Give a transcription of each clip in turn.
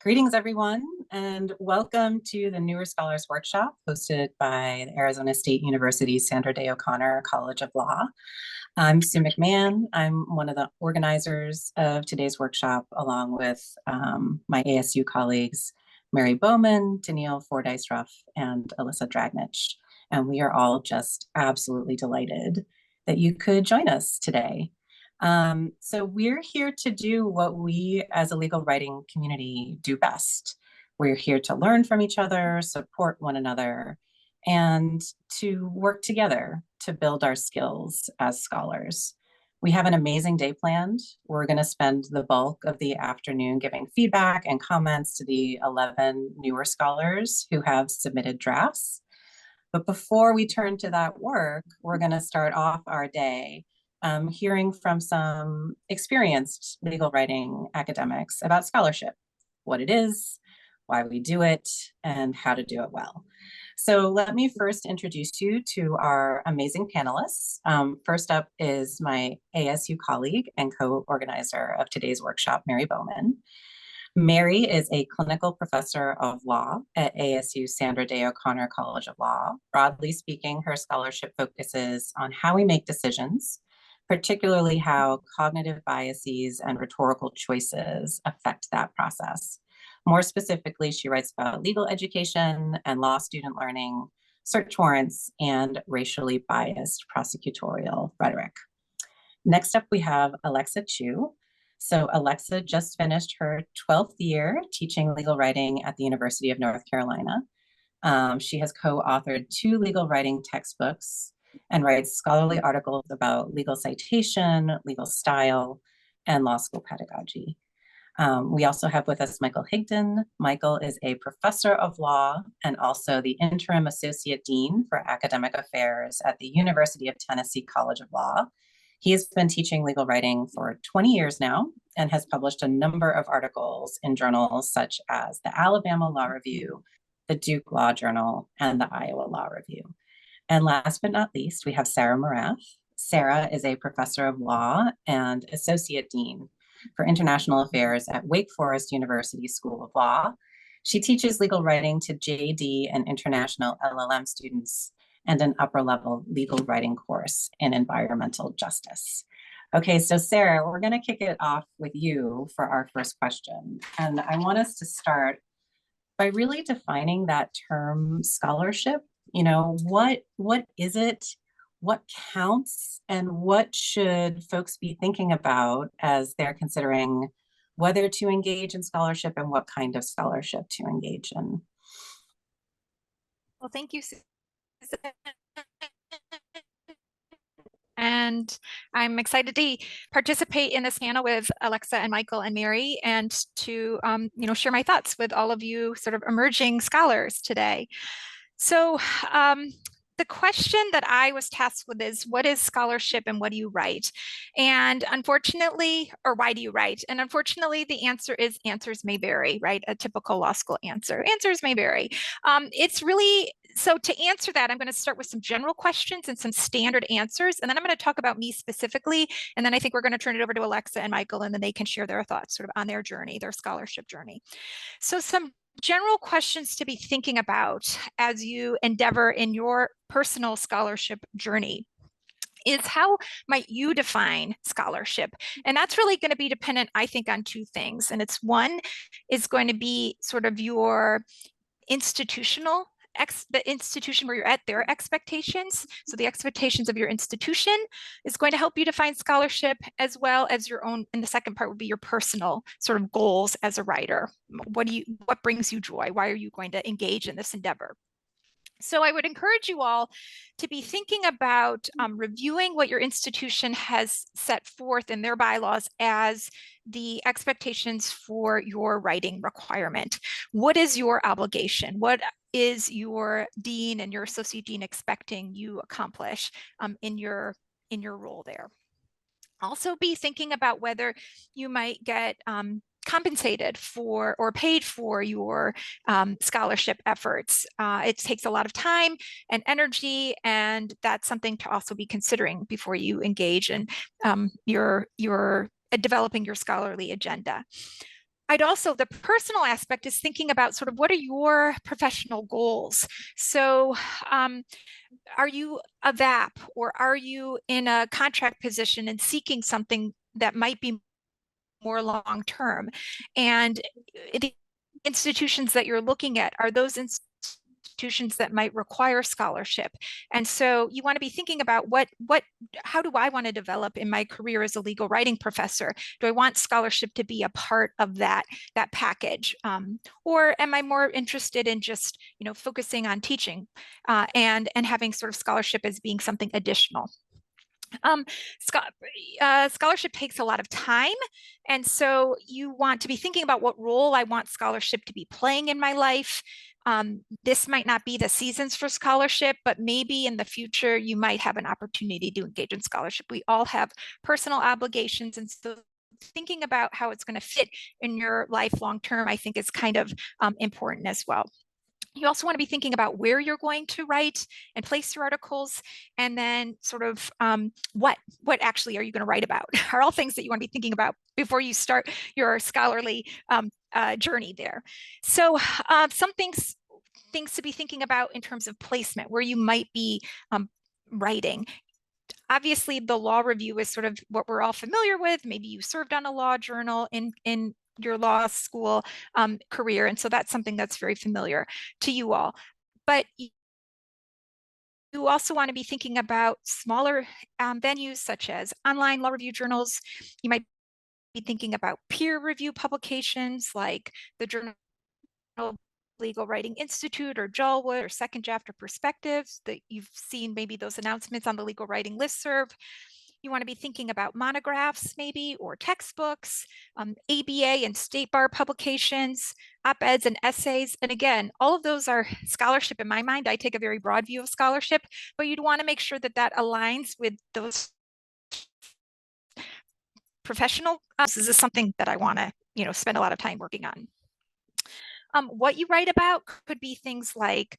Greetings, everyone, and welcome to the Newer Scholars Workshop hosted by the Arizona State University Sandra Day O'Connor College of Law. I'm Sue McMahon. I'm one of the organizers of today's workshop, along with my ASU colleagues, Mary Bowman, Danielle Fordyce-Ruff, and Alyssa Dragnich. And we are all just absolutely delighted that you could join us today. So we're here to do what we as a legal writing community do best. We're here to learn from each other, support one another, and to work together to build our skills as scholars. We have an amazing day planned. We're going to spend the bulk of the afternoon giving feedback and comments to the 11 newer scholars who have submitted drafts. But before we turn to that work, we're going to start off our day hearing from some experienced legal writing academics about scholarship, what it is, why we do it, and how to do it well. So let me first introduce you to our amazing panelists. First up is my ASU colleague and co-organizer of today's workshop, Mary Bowman. Mary is a clinical professor of law at ASU Sandra Day O'Connor College of Law. Broadly speaking, her scholarship focuses on how we make decisions, particularly how cognitive biases and rhetorical choices affect that process. More specifically, she writes about legal education and law student learning, search warrants, and racially biased prosecutorial rhetoric. Next up, we have Alexa Chu. So Alexa just finished her 12th year teaching legal writing at the University of North Carolina. She has co-authored 2 legal writing textbooks and writes scholarly articles about legal citation, legal style, and law school pedagogy. We also have with us Michael Higdon. Michael is a professor of law and also the Interim Associate Dean for Academic Affairs at the University of Tennessee College of Law. He has been teaching legal writing for 20 years now and has published a number of articles in journals such as the Alabama Law Review, the Duke Law Journal, and the Iowa Law Review. And last but not least, we have Sarah Morath. Sarah is a professor of law and associate dean for international affairs at Wake Forest University School of Law. She teaches legal writing to JD and international LLM students and an upper-level legal writing course in environmental justice. Okay, so Sarah, we're going to kick it off with you for our first question. And I want us to start by really defining that term scholarship. You know, what is it? What counts? And what should folks be thinking about as they're considering whether to engage in scholarship and what kind of scholarship to engage in? Well, thank you. And I'm excited to participate in this panel with Alexa and Michael and Mary, and to share my thoughts with all of you sort of emerging scholars today. So the question that I was tasked with is, what is scholarship and what do you write? And unfortunately, or why do you write? And unfortunately, the answer is answers may vary, right? A typical law school answer. Answers may vary. It's really, so to answer that, I'm going to start with some general questions and some standard answers. And then I'm going to talk about me specifically. And then I think we're going to turn it over to Alexa and Michael, and then they can share their thoughts sort of on their journey, their scholarship journey. So some general questions to be thinking about as you endeavor in your personal scholarship journey is, how might you define scholarship? And that's really going to be dependent, I think, on 2 things. And it's, one is going to be sort of your institutional the institution where you're at, their expectations. So the expectations of your institution is going to help you define scholarship, as well as your own. And the second part would be your personal sort of goals as a writer. What brings you joy? Why are you going to engage in this endeavor? So I would encourage you all to be thinking about reviewing what your institution has set forth in their bylaws as the expectations for your writing requirement. What is your obligation? What is your dean and your associate dean expecting you accomplish in your role there? Also be thinking about whether you might get compensated for or paid for your scholarship efforts. It takes a lot of time and energy, and that's something to also be considering before you engage in your developing your scholarly agenda. I'd also, the personal aspect is thinking about sort of what are your professional goals? So are you a VAP, or are you in a contract position and seeking something that might be more long term? And the institutions that you're looking at, are those institutions that might require scholarship? And so you want to be thinking about how do I want to develop in my career as a legal writing professor? Do I want scholarship to be a part of that package, or am I more interested in just focusing on teaching and having sort of scholarship as being something additional? Um, scholarship takes a lot of time. And so you want to be thinking about what role I want scholarship to be playing in my life. This might not be the seasons for scholarship, but maybe in the future, you might have an opportunity to engage in scholarship. We all have personal obligations. And so thinking about how it's going to fit in your life long term, I think is kind of important as well. You also want to be thinking about where you're going to write and place your articles, and then sort of what actually are you going to write about are all things that you want to be thinking about before you start your scholarly journey there. So some things to be thinking about in terms of placement, where you might be writing. Obviously, the law review is sort of what we're all familiar with. Maybe you served on a law journal in your law school career. And so that's something that's very familiar to you all. But you also want to be thinking about smaller venues, such as online law review journals. You might be thinking about peer review publications like the Journal of Legal Writing Institute or Jolwood or Second Draft or Perspectives, that you've seen maybe those announcements on the legal writing listserv. You want to be thinking about monographs maybe, or textbooks, ABA and state bar publications, op-eds and essays. And again, all of those are scholarship in my mind. I take a very broad view of scholarship, but you'd want to make sure that that aligns with those professional. This is something that I want to, spend a lot of time working on. What you write about could be things like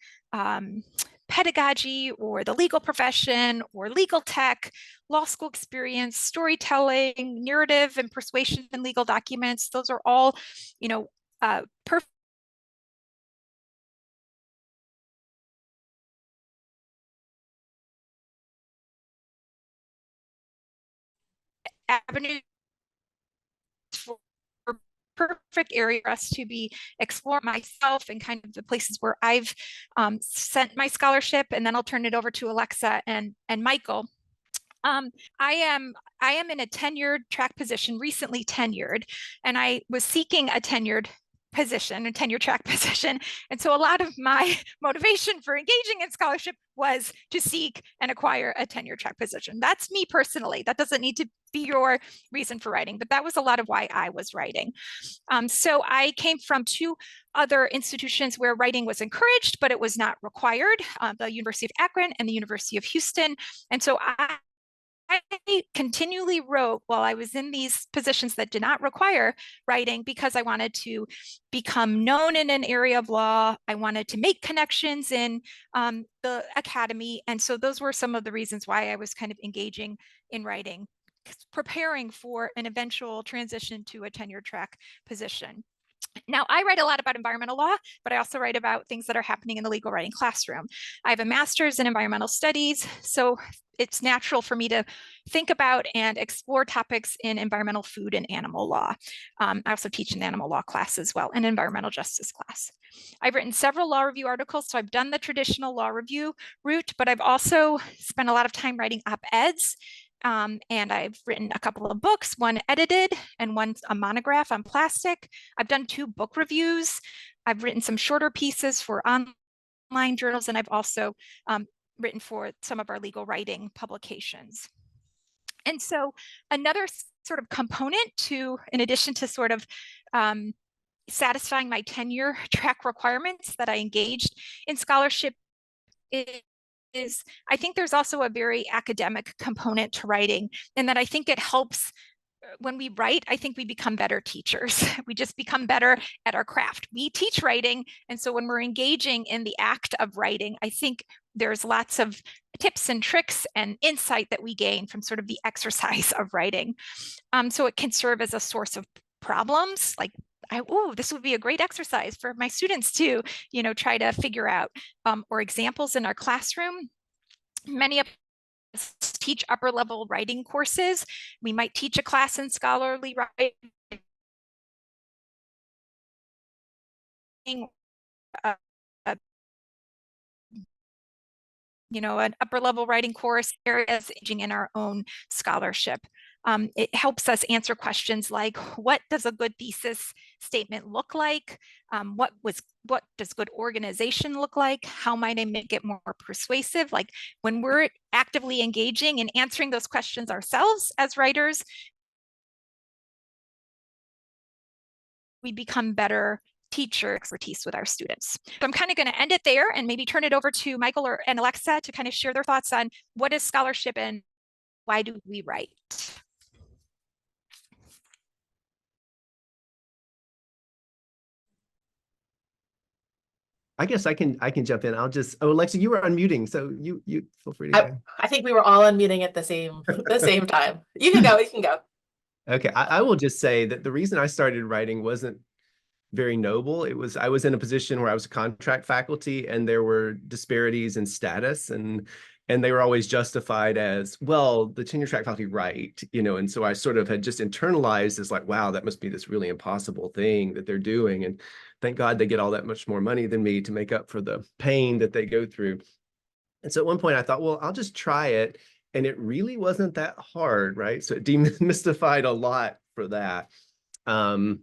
pedagogy, or the legal profession, or legal tech, law school experience, storytelling, narrative and persuasion in legal documents. Those are all, perfect avenues for perfect area for us to be explore myself and kind of the places where I've sent my scholarship. And then I'll turn it over to Alexa and Michael. I am in a tenured track position, recently tenured, and I was seeking a tenured position, a tenure track position. And so a lot of my motivation for engaging in scholarship was to seek and acquire a tenure track position. That's me personally. That doesn't need to be your reason for writing, but that was a lot of why I was writing. So I came from two other institutions where writing was encouraged, but it was not required, the University of Akron and the University of Houston. And so I continually wrote while I was in these positions that did not require writing, because I wanted to become known in an area of law. I wanted to make connections in the academy. And so those were some of the reasons why I was kind of engaging in writing, preparing for an eventual transition to a tenure track position. Now, I write a lot about environmental law, but I also write about things that are happening in the legal writing classroom. I have a master's in environmental studies, so it's natural for me to think about and explore topics in environmental, food, and animal law. I also teach an animal law class as well, an environmental justice class. I've written several law review articles, so I've done the traditional law review route, but I've also spent a lot of time writing op-eds. And I've written a couple of books, one edited and one a monograph on plastic. I've done 2 book reviews. I've written some shorter pieces for online journals, and I've also written for some of our legal writing publications. And so another sort of component to, in addition to sort of satisfying my tenure track requirements, that I engaged in scholarship is I think there's also a very academic component to writing, and that I think it helps when we write. I think we become better teachers. We just become better at our craft. We teach writing. And so when we're engaging in the act of writing, I think there's lots of tips and tricks and insight that we gain from sort of the exercise of writing. So it can serve as a source of problems. Like, this would be a great exercise for my students to, try to figure out, or examples in our classroom. Many of us teach upper level writing courses. We might teach a class in scholarly writing, uh, an upper level writing course, areas in our own scholarship. It helps us answer questions like, what does a good thesis statement look like? What does good organization look like? How might I make it more persuasive? Like, when we're actively engaging and answering those questions ourselves as writers, we become better teacher expertise with our students. So I'm kind of going to end it there and maybe turn it over to Michael and Alexa to kind of share their thoughts on what is scholarship and why do we write? I guess I can jump in. Alexa, you were unmuting, so you feel free to go. I think we were all unmuting at the same time. You can go, you can go. Okay, I will just say that the reason I started writing wasn't very noble. I was in a position where I was a contract faculty and there were disparities in status, and they were always justified as, well, the tenure track faculty write, and so I sort of had just internalized as like, wow, that must be this really impossible thing that they're doing. And thank God they get all that much more money than me to make up for the pain that they go through. And so at one point I thought, well, I'll just try it. And it really wasn't that hard, right? So it demystified a lot for that. And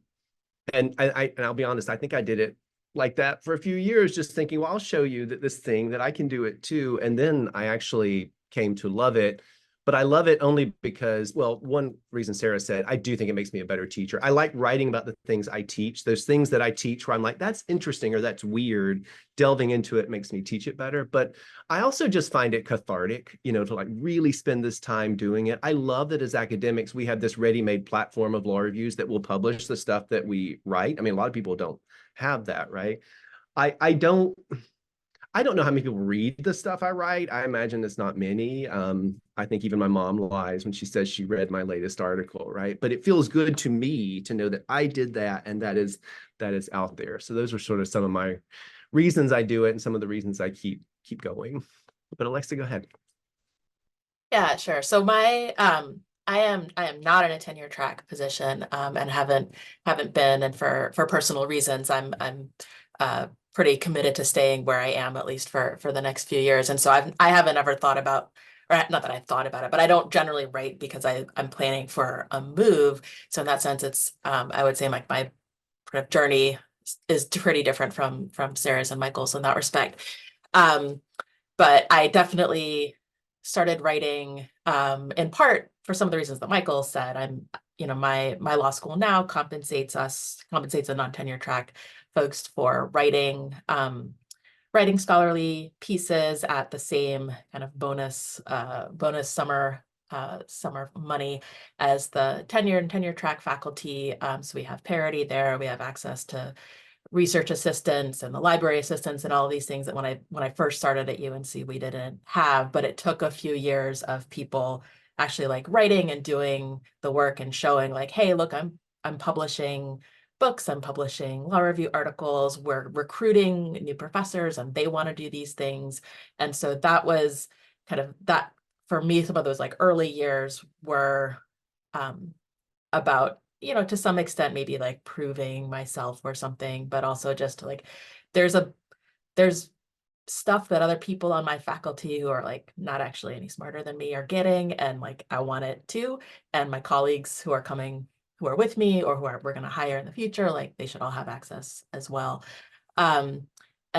I'll be honest, I think I did it like that for a few years, just thinking, well, I'll show you that this thing that I can do it too. And then I actually came to love it. But I love it only because, well, one reason Sarah said, I do think it makes me a better teacher. I like writing about the things I teach. Those things that I teach where I'm like, that's interesting or that's weird. Delving into it makes me teach it better. But I also just find it cathartic, to like really spend this time doing it. I love that as academics, we have this ready-made platform of law reviews that will publish the stuff that we write. I mean, a lot of people don't have that, right? I don't know how many people read the stuff I write. I imagine it's not many. I think even my mom lies when she says she read my latest article, right? But it feels good to me to know that I did that and that is out there. So those are sort of some of my reasons I do it and some of the reasons I keep going. But Alexa, go ahead. Yeah, sure. So I am not in a tenure track position, and haven't been, and for personal reasons, I'm pretty committed to staying where I am, at least for the next few years. And so I haven't ever thought about, or not that I've thought about it, but I don't generally write because I'm planning for a move. So in that sense, it's I would say my kind of journey is pretty different from Sarah's and Michael's in that respect. But I definitely started writing in part for some of the reasons that Michael said. My law school now compensates the non-tenure track folks for writing scholarly pieces at the same kind of bonus summer money as the tenure and tenure track faculty. So we have parity there. We have access to research assistants and the library assistants and all of these things that when I first started at UNC we didn't have, but it took a few years of people actually like writing and doing the work and showing like, hey, look, I'm publishing books, I'm publishing law review articles, we're recruiting new professors and they want to do these things. And so that was kind of that for me. Some of those like early years were about, to some extent, maybe like proving myself or something, but also just like, there's stuff that other people on my faculty who are like not actually any smarter than me are getting, and like I want it too. And my colleagues who are with me or we're going to hire in the future, like they should all have access as well. And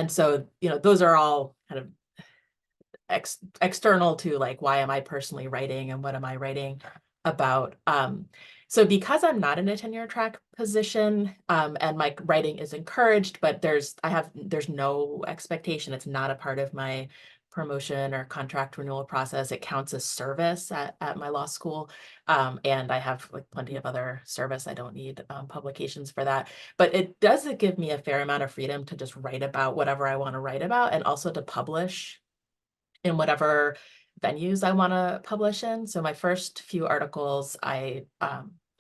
so, those are all kind of external to like, why am I personally writing and what am I writing about? So because I'm not in a tenure track position, and my writing is encouraged, but there's no expectation. It's not a part of my promotion or contract renewal process. It counts as service at my law school. And I have like plenty of other service. I don't need publications for that, but it does give me a fair amount of freedom to just write about whatever I want to write about, and also to publish in whatever venues I want to publish in. So my first few articles, I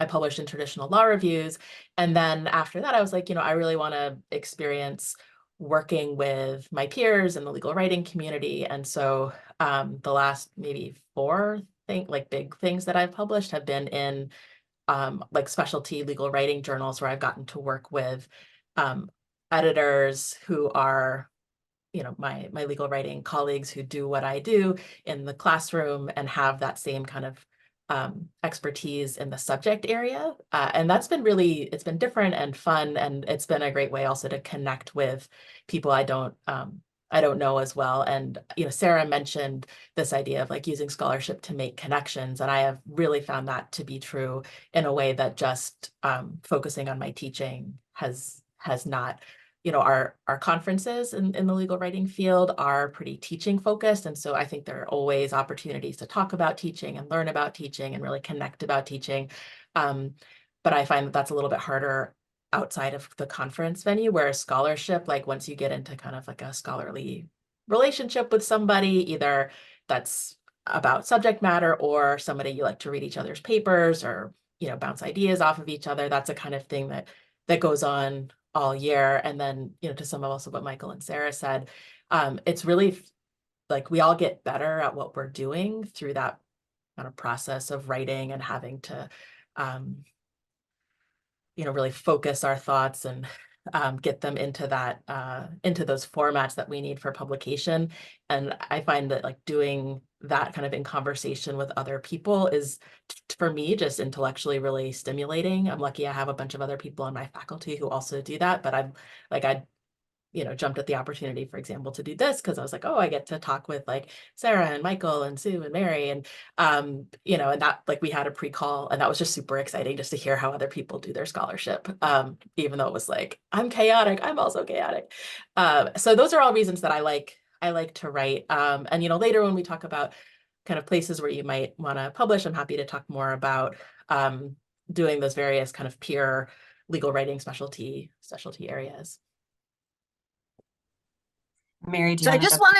I published in traditional law reviews. And then after that, I was like, I really want to experience working with my peers in the legal writing community. And so the last maybe four big things that I've published have been in like specialty legal writing journals where I've gotten to work with editors who are my legal writing colleagues who do what I do in the classroom and have that same kind of expertise in the subject area. And that's been it's been different and fun. And it's been a great way also to connect with people I don't know as well. And, Sarah mentioned this idea of like using scholarship to make connections. And I have really found that to be true in a way that just focusing on my teaching has not. Our conferences in the legal writing field are pretty teaching focused. And so I think there are always opportunities to talk about teaching and learn about teaching and really connect about teaching. But I find that that's a little bit harder outside of the conference venue, where scholarship, like once you get into kind of like a scholarly relationship with somebody, either that's about subject matter or somebody you like to read each other's papers or, bounce ideas off of each other, that's a kind of thing that goes on all year. And then, to some of also what Michael and Sarah said, it's really like we all get better at what we're doing through that kind of process of writing and having to, really focus our thoughts and get them into those formats that we need for publication. And I find that like doing that kind of in conversation with other people is, for me, just intellectually really stimulating. I'm lucky I have a bunch of other people on my faculty who also do that, but I jumped at the opportunity, for example, to do this because I was like, oh, I get to talk with like Sarah and Michael and Sue and Mary. And, and that like we had a pre-call and that was just super exciting just to hear how other people do their scholarship. Even though it was like, I'm chaotic, I'm also chaotic. So those are all reasons that I like to write. And, later when we talk about kind of places where you might want to publish, I'm happy to talk more about doing those various kind of peer legal writing specialty areas. Mary, do you So I want to just jump want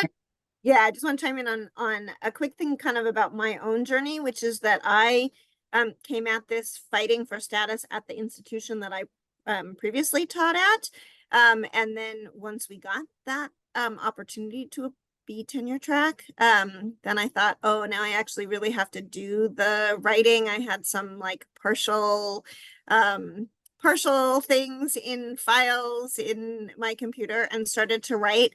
to, I just want to chime in on a quick thing kind of about my own journey, which is that I came at this fighting for status at the institution that I previously taught at. And then once we got that opportunity to be tenure track, then I thought, oh, now I actually really have to do the writing. I had some like partial things in files in my computer and started to write.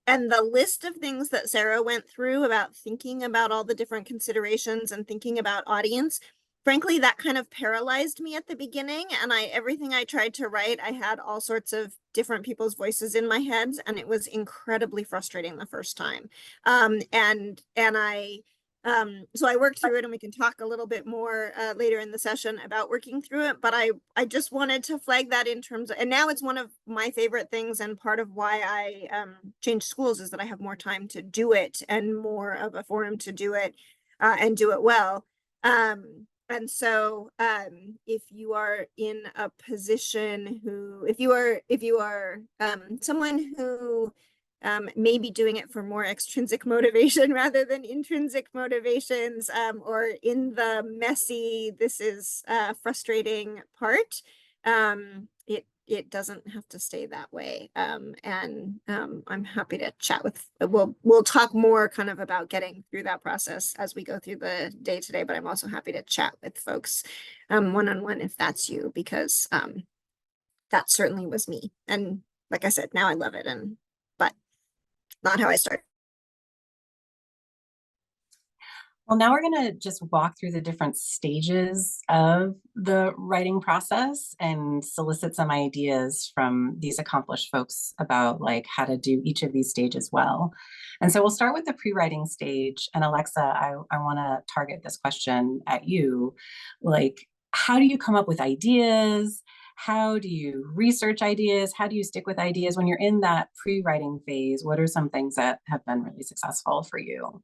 And the list of things that Sarah went through about thinking about all the different considerations and thinking about audience, frankly, that kind of paralyzed me at the beginning. And everything I tried to write, I had all sorts of different people's voices in my head, and it was incredibly frustrating the first time. So I worked through it, and we can talk a little bit more later in the session about working through it. But I just wanted to flag that in terms of, and now it's one of my favorite things, and part of why I changed schools is that I have more time to do it and more of a forum to do it and do it well. And so if you are in a position if you are someone who may be doing it for more extrinsic motivation rather than intrinsic motivations, or in the messy, this is frustrating part, it doesn't have to stay that way. And I'm happy to chat with, we'll talk more kind of about getting through that process as we go through the day today, but I'm also happy to chat with folks one-on-one if that's you, because that certainly was me. And like I said, now I love it, but not how I started. Well, now we're going to just walk through the different stages of the writing process and solicit some ideas from these accomplished folks about like how to do each of these stages well. And so we'll start with the pre-writing stage. And Alexa, I want to target this question at you. Like, how do you come up with ideas? How do you research ideas? How do you stick with ideas when you're in that pre-writing phase? What are some things that have been really successful for you?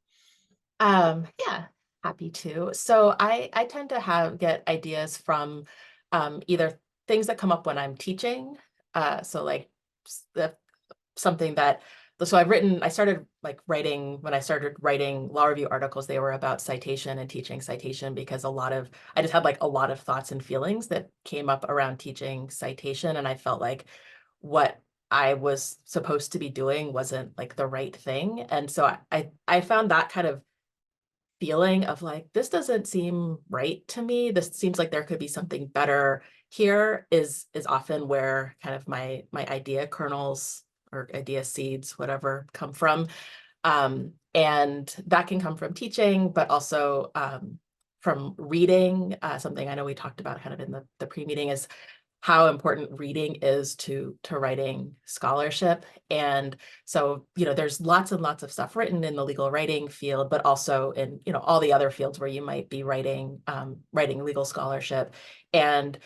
Yeah, happy to. So I tend to get ideas from either things that come up when I'm teaching. So like something that so I started like writing, when I started writing law review articles, they were about citation and teaching citation, because I just had like a lot of thoughts and feelings that came up around teaching citation. And I felt like what I was supposed to be doing wasn't like the right thing. And so I found that kind of feeling of like, this doesn't seem right to me. This seems like there could be something better here is often where kind of my idea kernels or idea seeds, whatever, come from. And that can come from teaching, but also from reading. Something I know we talked about kind of in the pre-meeting is how important reading is to writing scholarship. And so, there's lots and lots of stuff written in the legal writing field, but also in, all the other fields where you might be writing legal scholarship. And,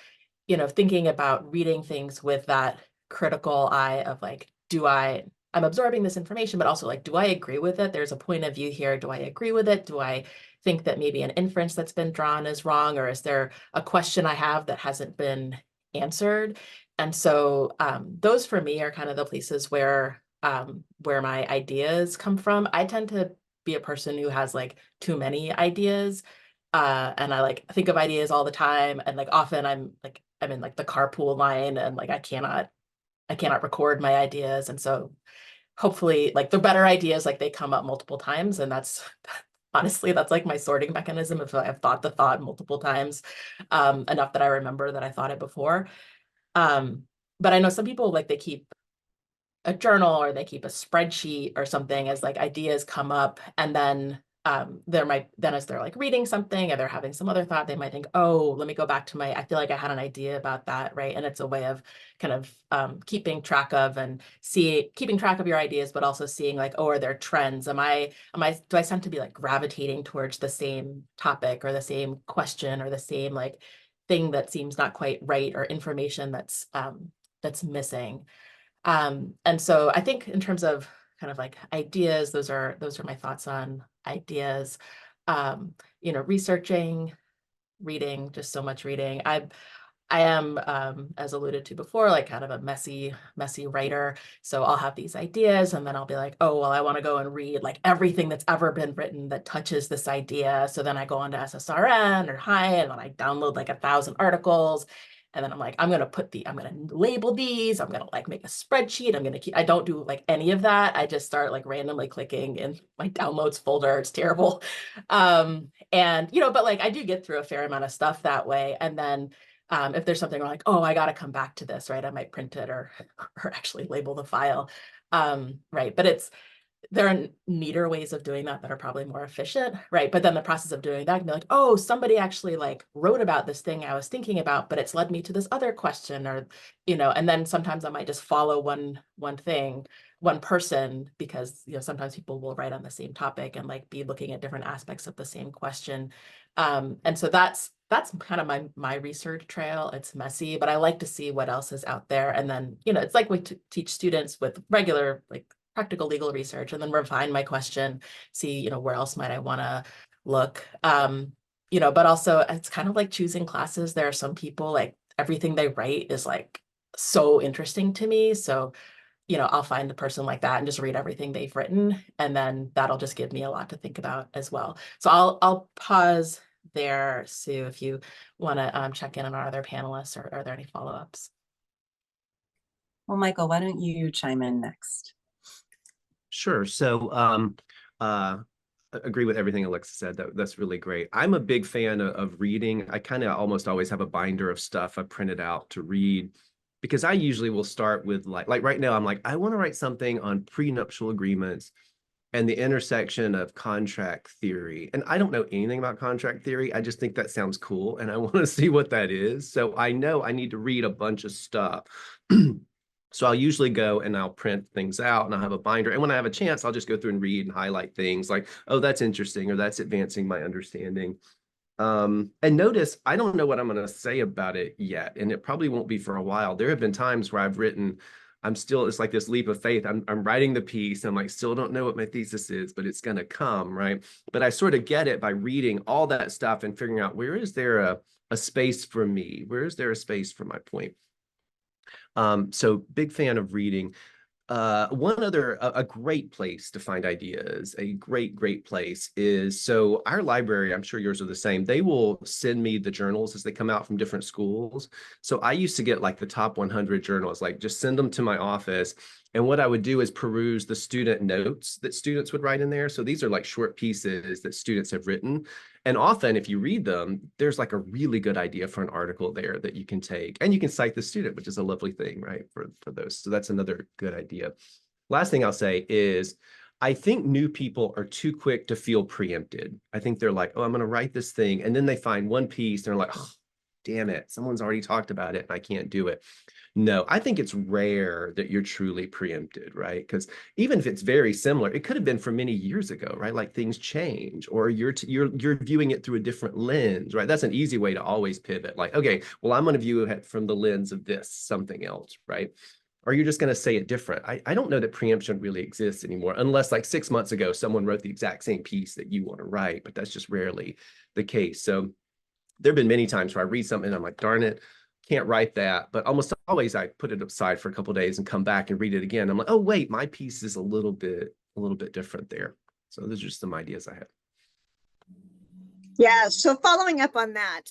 thinking about reading things with that critical eye of like, I'm absorbing this information, but also like, do I agree with it? There's a point of view here. Do I agree with it? Do I think that maybe an inference that's been drawn is wrong? Or is there a question I have that hasn't been answered? And so those for me are kind of the places where my ideas come from. I tend to be a person who has like too many ideas, and I like think of ideas all the time, and like often I'm in like the carpool line, and like I cannot record my ideas. And so hopefully like the better ideas, like they come up multiple times, and that's honestly, that's like my sorting mechanism. If I've thought the thought multiple times, enough that I remember that I thought it before. But I know some people like they keep a journal or they keep a spreadsheet or something as like ideas come up, and then as they're like reading something or they're having some other thought, they might think, oh, let me go back to I feel like I had an idea about that, right? And it's a way of kind of keeping track of your ideas, but also seeing like, oh, are there trends? Do I tend to be like gravitating towards the same topic or the same question or the same like thing that seems not quite right, or information that's missing? And so I think in terms of kind of like ideas, those are my thoughts on ideas. Researching, reading, just so much reading. I am, as alluded to before, like kind of a messy writer. So I'll have these ideas, and then I'll be like, oh, well, I want to go and read like everything that's ever been written that touches this idea. So then I go onto SSRN or High, and then I download like 1,000 articles. And then I'm like, I'm going to label these. I'm going to like make a spreadsheet. I don't do like any of that. I just start like randomly clicking in my downloads folder. It's terrible. And, but like I do get through a fair amount of stuff that way. And then if there's something like, oh, I got to come back to this, right? I might print it or actually label the file. Right. But there are neater ways of doing that are probably more efficient, right? But then the process of doing that can be like, oh, somebody actually like wrote about this thing I was thinking about, but it's led me to this other question, or, and then sometimes I might just follow one person, because, sometimes people will write on the same topic and like be looking at different aspects of the same question. And so that's kind of my research trail. It's messy, but I like to see what else is out there. And then, it's like we teach students with regular, like practical legal research, and then refine my question, see, where else might I want to look, but also it's kind of like choosing classes. There are some people like everything they write is like so interesting to me. So, I'll find a person like that and just read everything they've written, and then that'll just give me a lot to think about as well. So I'll pause there, Sue, if you want to check in on our other panelists, or are there any follow-ups? Well, Michael, why don't you chime in next? Sure. So agree with everything Alexa said. That's really great. I'm a big fan of reading. I kind of almost always have a binder of stuff I printed out to read, because I usually will start with like right now, I'm like, I want to write something on prenuptial agreements and the intersection of contract theory. And I don't know anything about contract theory. I just think that sounds cool, and I want to see what that is. So I know I need to read a bunch of stuff. So I'll usually go and I'll print things out, and I'll have a binder. And when I have a chance, I'll just go through and read and highlight things like, oh, that's interesting, or that's advancing my understanding. And notice, I don't know what I'm going to say about it yet, and it probably won't be for a while. There have been times where I've written, it's like this leap of faith. I'm writing the piece. I'm like, still don't know what my thesis is, but it's going to come, right? But I sort of get it by reading all that stuff and figuring out, where is there a space for me? Where is there a space for my point? So big fan of reading. One other, a great place to find ideas, a great place is, so our library, I'm sure yours are the same, they will send me the journals as they come out from different schools. So I used to get like the top 100 journals, like just send them to my office. And what I would do is peruse the student notes that students would write in there. So these are like short pieces that students have written. And often if you read them, there's like a really good idea for an article there that you can take, and you can cite the student, which is a lovely thing, right, for those. So that's another good idea. Last thing I'll say is, I think new people are too quick to feel preempted. I think they're like, oh, I'm going to write this thing. And then they find one piece, and they're like, oh, damn it, someone's already talked about it and I can't do it. No, I think it's rare that you're truly preempted, right? Because even if it's very similar, it could have been from many years ago, right? Like things change, or you're viewing it through a different lens, right? That's an easy way to always pivot. Like, okay, well, I'm going to view it from the lens of this something else, right? Or you're just going to say it different. I don't know that preemption really exists anymore, unless like 6 months ago, someone wrote the exact same piece that you want to write, but that's just rarely the case. So there've been many times where I read something and I'm like, darn it, can't write that. But almost always I put it aside for a couple of days and come back and read it again. I'm like, oh wait, my piece is a little bit different there. So those are just some ideas I have. Yeah, so following up on that,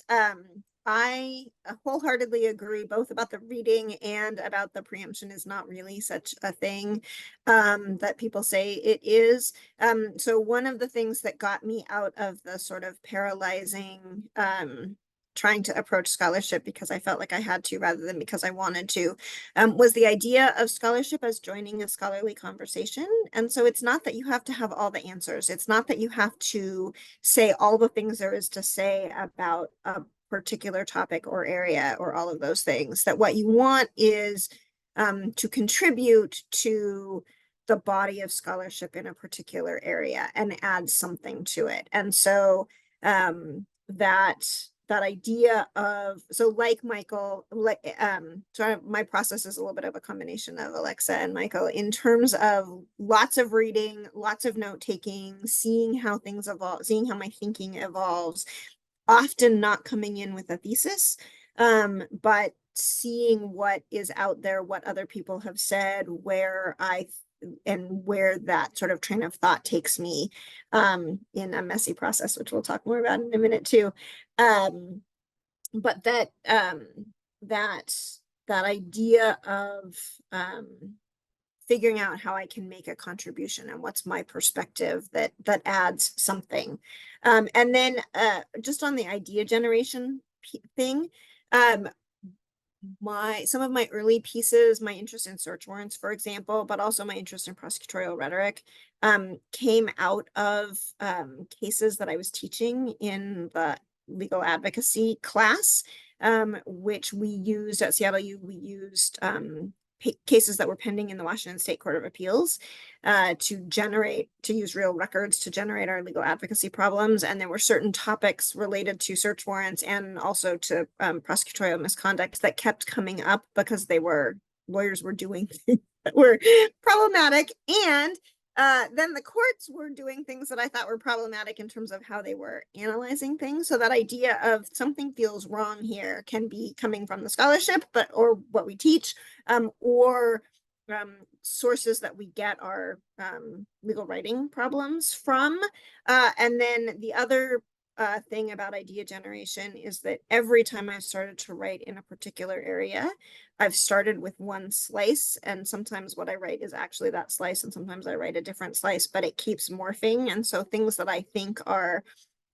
I wholeheartedly agree both about the reading and about the preemption is not really such a thing that people say it is. So one of the things that got me out of the sort of paralyzing trying to approach scholarship because I felt like I had to rather than because I wanted to, was the idea of scholarship as joining a scholarly conversation. And so it's not that you have to have all the answers. It's not that you have to say all the things there is to say about a particular topic or area or all of those things. That what you want is to contribute to the body of scholarship in a particular area and add something to it. And so that idea of, so like Michael, like my process is a little bit of a combination of Alexa and Michael in terms of lots of reading, lots of note taking, seeing how things evolve, seeing how my thinking evolves, often not coming in with a thesis, but seeing what is out there, what other people have said, where that sort of train of thought takes me in a messy process, which we'll talk more about in a minute too. But that idea of figuring out how I can make a contribution and what's my perspective that adds something. And then just on the idea generation thing, some of my early pieces, my interest in search warrants, for example, but also my interest in prosecutorial rhetoric, came out of cases that I was teaching in the legal advocacy class, which we used at Seattle U. We used cases that were pending in the Washington State Court of Appeals to use real records to generate our legal advocacy problems. And there were certain topics related to search warrants and also to prosecutorial misconduct that kept coming up because lawyers were doing things that were problematic. And then the courts were doing things that I thought were problematic in terms of how they were analyzing things. So that idea of something feels wrong here can be coming from the scholarship, or what we teach, or sources that we get our legal writing problems from. And then the other thing about idea generation is that every time I've started to write in a particular area, I've started with one slice, and sometimes what I write is actually that slice, and sometimes I write a different slice, but it keeps morphing. And so things that I think are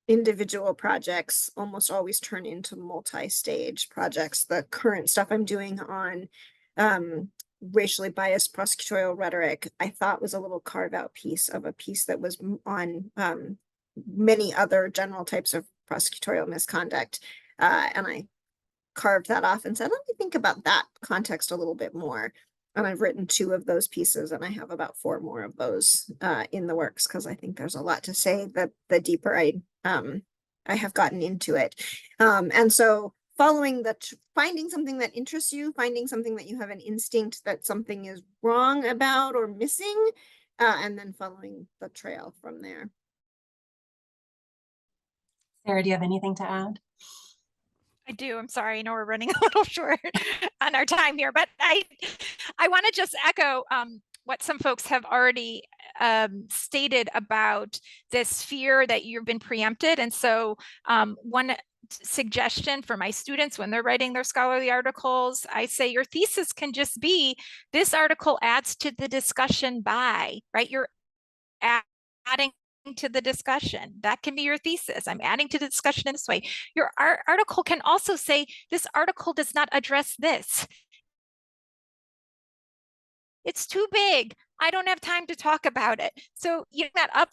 individual projects almost always turn into multi-stage projects. The current stuff I'm doing on racially biased prosecutorial rhetoric, I thought was a little carve-out piece of a piece that was on many other general types of prosecutorial misconduct. And I carved that off and said, let me think about that context a little bit more. And I've written 2 of those pieces, and I have about 4 more of those in the works, because I think there's a lot to say that the deeper I have gotten into it. And so finding something that interests you, finding something that you have an instinct that something is wrong about or missing, and then following the trail from there. Sarah, do you have anything to add? I do. I'm sorry. I know we're running a little short on our time here, but I want to just echo what some folks have already stated about this fear that you've been preempted. And so one suggestion for my students when they're writing their scholarly articles, I say your thesis can just be, this article adds to the discussion by, right? You're adding to the discussion. That can be your thesis. I'm adding to the discussion in this way. Your article can also say, this article does not address this. It's too big. I don't have time to talk about it. So you that up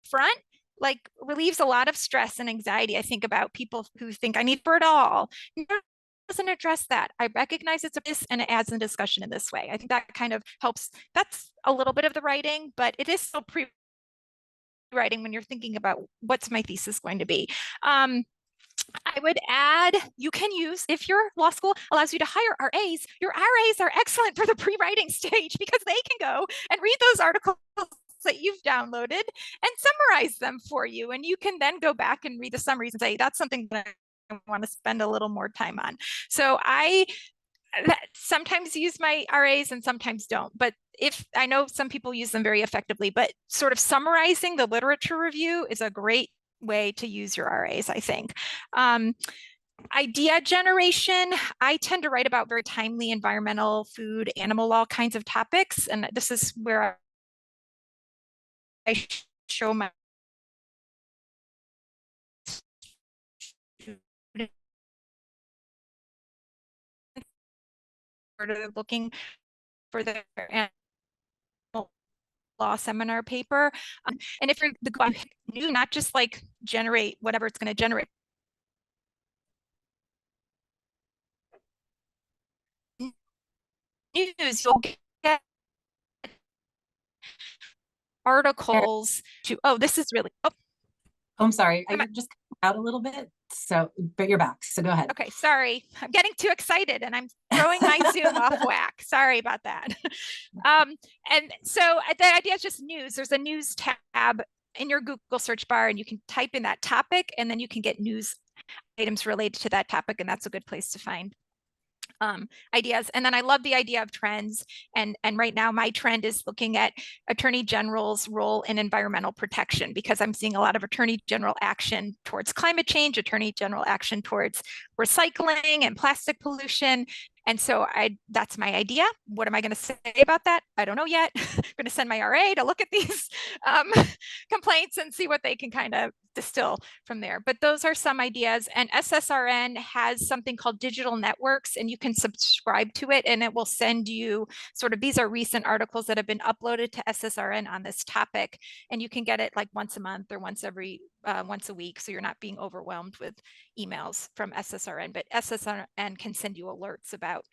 front, like, relieves a lot of stress and anxiety, I think, about people who think I need for it all. It doesn't address that. I recognize it's a this and it adds the discussion in this way. I think that kind of helps. That's a little bit of the writing, but it is still writing when you're thinking about what's my thesis going to be. I would add, you can use, if your law school allows you to hire RAs, your RAs are excellent for the pre-writing stage because they can go and read those articles that you've downloaded and summarize them for you. And you can then go back and read the summaries and say, that's something that I want to spend a little more time on. So I sometimes use my RAs and sometimes don't, but if I know some people use them very effectively, but sort of summarizing the literature review is a great way to use your RAs, I think. Idea generation, I tend to write about very timely environmental, food, animal law kinds of topics, and this is where I show my looking for their animal law seminar paper. And if you're the new, not just like generate whatever it's going to generate. News, you'll get articles to, oh, this is really, oh, I'm sorry, I just out a little bit, so, but you're back, so go ahead. okay, sorry. I'm getting too excited and I'm throwing my Zoom off whack. Sorry about that. And so the idea is just news. There's a news tab in your Google search bar and you can type in that topic and then you can get news items related to that topic, and that's a good place to find ideas. And then I love the idea of trends. And right now my trend is looking at Attorney General's role in environmental protection, because I'm seeing a lot of Attorney General action towards climate change, Attorney General action towards recycling and plastic pollution. And so that's my idea. What am I going to say about that? I don't know yet. I'm going to send my RA to look at these complaints and see what they can kind of distill from there. But those are some ideas. And SSRN has something called Digital Networks, and you can subscribe to it and it will send you sort of, these are recent articles that have been uploaded to SSRN on this topic. And you can get it like once a month or once a week. So you're not being overwhelmed with emails from SSRN, but SSRN can send you alerts about